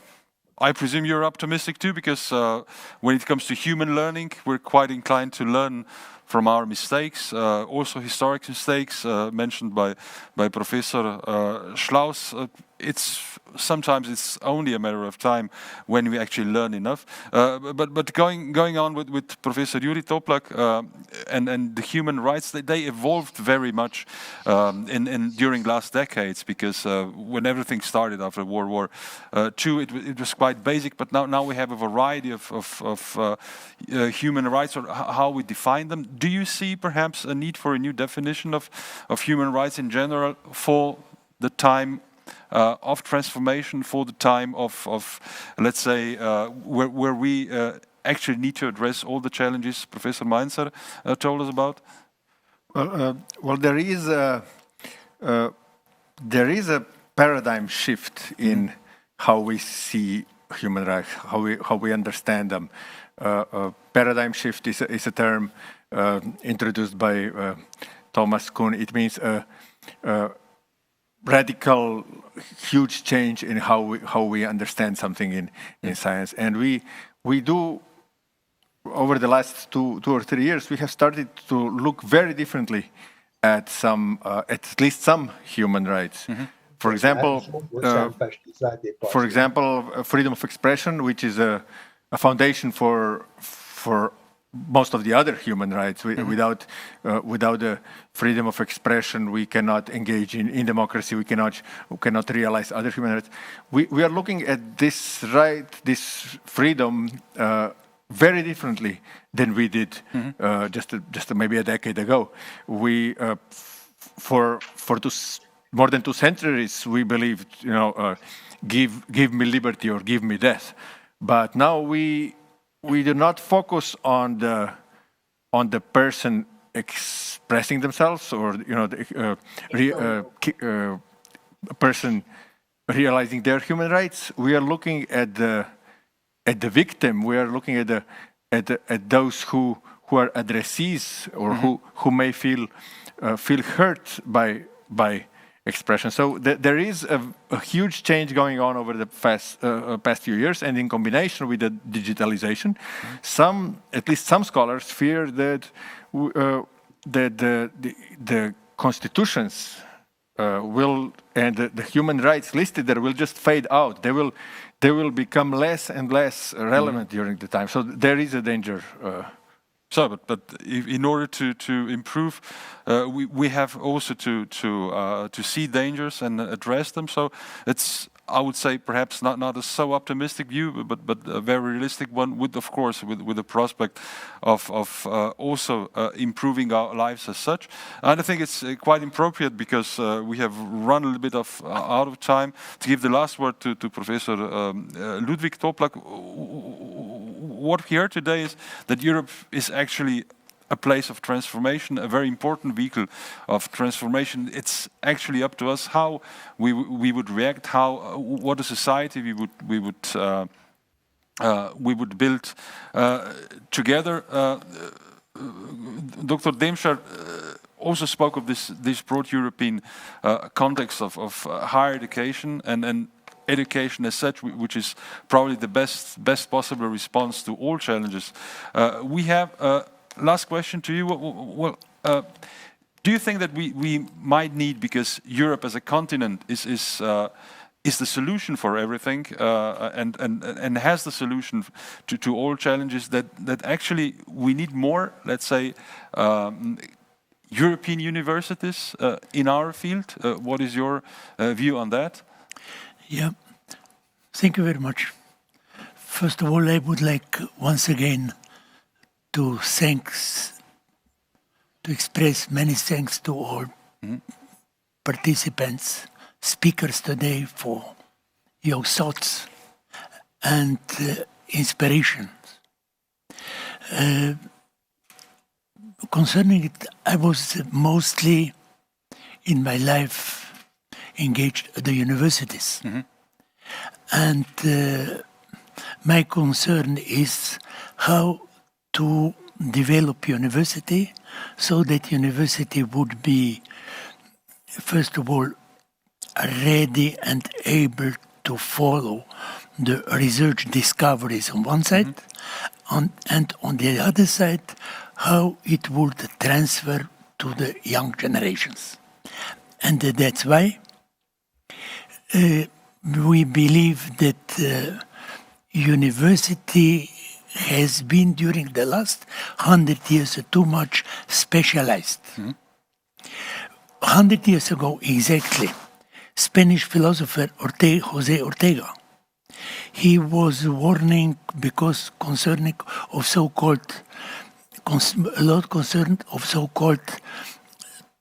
I presume you're optimistic too, because when it comes to human learning, we're quite inclined to learn from our mistakes, also historic mistakes mentioned by Professor Schlaus. Sometimes it's only a matter of time when we actually learn enough. But going on with Professor Juri Toplak and the human rights, they evolved very much during last decades, because when everything started after World War II, it was quite basic. But now we have a variety of human rights, or how we define them. Do you see perhaps a need for a new definition of human rights in general for the time of transformation, for the time of let's say, where we actually need to address all the challenges Professor Mainzer told us about? Well, there is a paradigm shift in how we see human rights, how we understand them. Paradigm shift is a term introduced by Thomas Kuhn. It means radical, huge change in how we understand something in science. And we do, over the last 2 or 3 years, we have started to look very differently at at least some human rights. For example, freedom of expression, which is a foundation for most of the other human rights. Without the freedom of expression, we cannot engage in democracy. We cannot realize other human rights. We are looking at this right, this freedom, very differently than we did just maybe a decade ago. We for more than 2 centuries we believed, give me liberty or give me death. But now we do not focus on the person expressing themselves, or a person realizing their human rights. We are looking at the victim. We are looking at those who are addressees, or who may feel hurt by expression. So there is a huge change going on over the past few years, and in combination with the digitalization, at least some scholars fear that the constitutions and the human rights listed there will just fade out. They will become less and less relevant during the time. So there is a danger. But in order to improve, we have also to see dangers and address them. So it's, I would say, perhaps not a so optimistic view, but a very realistic one, with, of course, with the prospect of also improving our lives as such. And I think it's quite appropriate, because we have run a little bit out of time, to give the last word to Professor Ludwig Toplak. What we heard today is that Europe is actually a place of transformation, a very important vehicle of transformation. It's actually up to us how we would react, what a society we would build together. Dr. Demschar also spoke of this broad European context of higher education and education as such, which is probably the best possible response to all challenges. We have last question to you. Well, do you think that we might need, because Europe as a continent is the solution for everything, and has the solution to all challenges, that actually we need more, let's say, European universities in our field? What is your view on that? Yeah, thank you very much. First of all, I would like once again to express many thanks to all participants, speakers today, for your thoughts and inspirations. Concerning it, I was mostly in my life engaged at the universities. And my concern is how to develop university so that university would be, first of all, ready and able to follow the research discoveries on one side, and on the other side, how it would transfer to the young generations. And that's why we believe that university has been during the last 100 years too much specialized. 100 years ago exactly, Spanish philosopher Jose Ortega, he was warning because concerning of so-called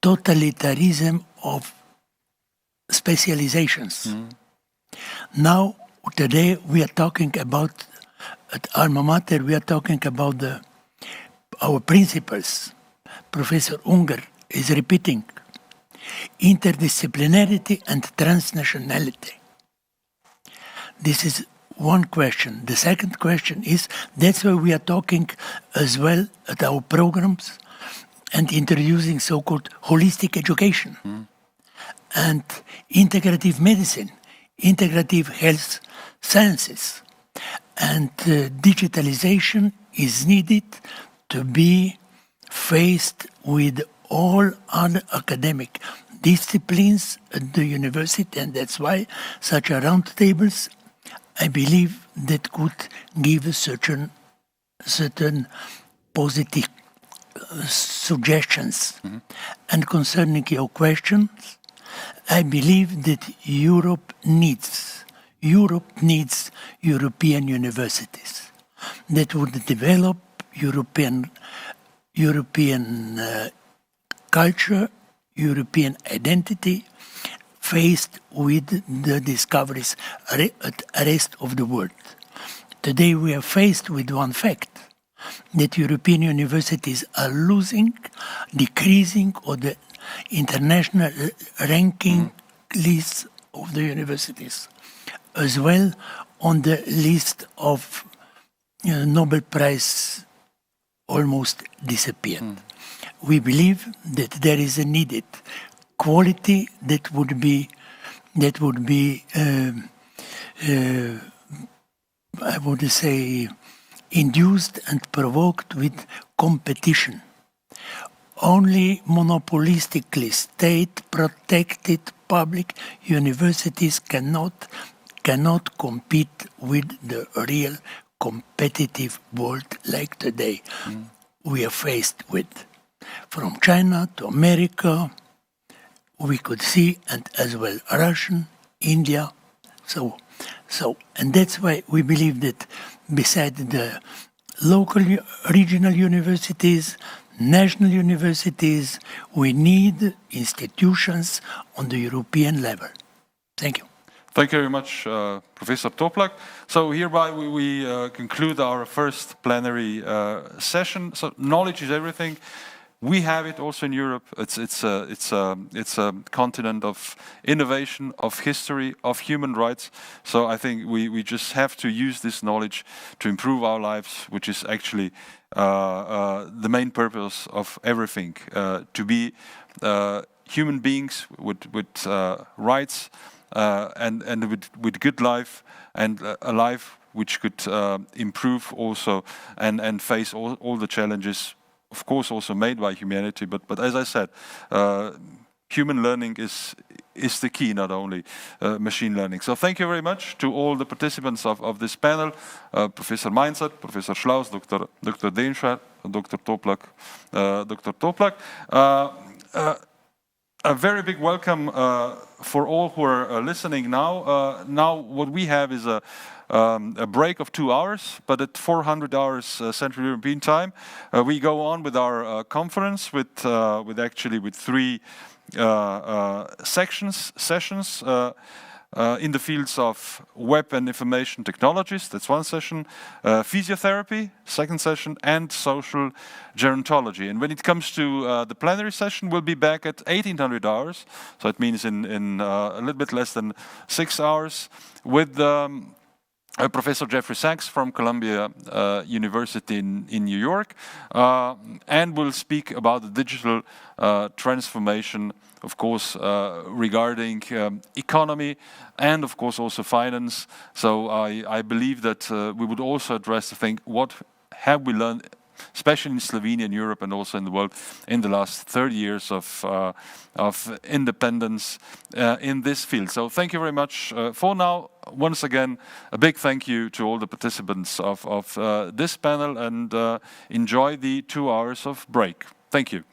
totalitarianism of specializations. Now, today we are talking about, at Alma Mater, we are talking about our principles. Professor Unger is repeating interdisciplinarity and transnationality. This is one question. The second question is, that's why we are talking as well at our programs and introducing so-called holistic education and integrative medicine, integrative health sciences. And digitalization is needed to be faced with all other academic disciplines at the university, and that's why such a roundtables, I believe, that could give a certain positive suggestions. And concerning your questions, I believe that Europe needs European universities that would develop European culture, European identity, faced with the discoveries at the rest of the world. Today we are faced with one fact, that European universities are losing, decreasing on the international ranking list of the universities, as well on the list of Nobel Prize almost disappeared. We believe that there is a needed quality that would be I would say induced and provoked with competition only monopolistically state-protected public universities cannot compete with the real competitive world like today we are faced with. From China to America, we could see, and as well Russian, India, and that's why we believe that beside the local regional universities, national universities, we need institutions on the European level. Thank you. Thank you very much, Professor Toplak. So hereby we conclude our first plenary session. So knowledge is everything. We have it also in Europe. It's a continent of innovation, of history, of human rights. So I think we just have to use this knowledge to improve our lives, which is actually the main purpose of everything. To be human beings with rights and with good life, and a life which could improve also and face all the challenges, of course, also made by humanity. But as I said, human learning is the key, not only machine learning. So thank you very much to all the participants of this panel, Professor Meinzert, Professor Schlaus, Dr. Denscher, Dr. Toplak. A very big welcome for all who are listening now. Now what we have is a break of 2 hours, but at 400 hours Central European time, we go on with our conference with 3 sessions in the fields of web and information technologies. That's one session. Physiotherapy, second session, and social gerontology. And when it comes to the plenary session, we'll be back at 1800 hours. So it means in a little bit less than 6 hours with Professor Jeffrey Sachs from Columbia University in New York, and we'll speak about the digital transformation, of course, regarding economy and, of course, also finance. So I believe that we would also address the thing, what have we learned, especially in Slovenia and Europe and also in the world, in the last 30 years of independence in this field. So thank you very much for now. Once again, a big thank you to all the participants of this panel, and enjoy the 2 hours of break. Thank you.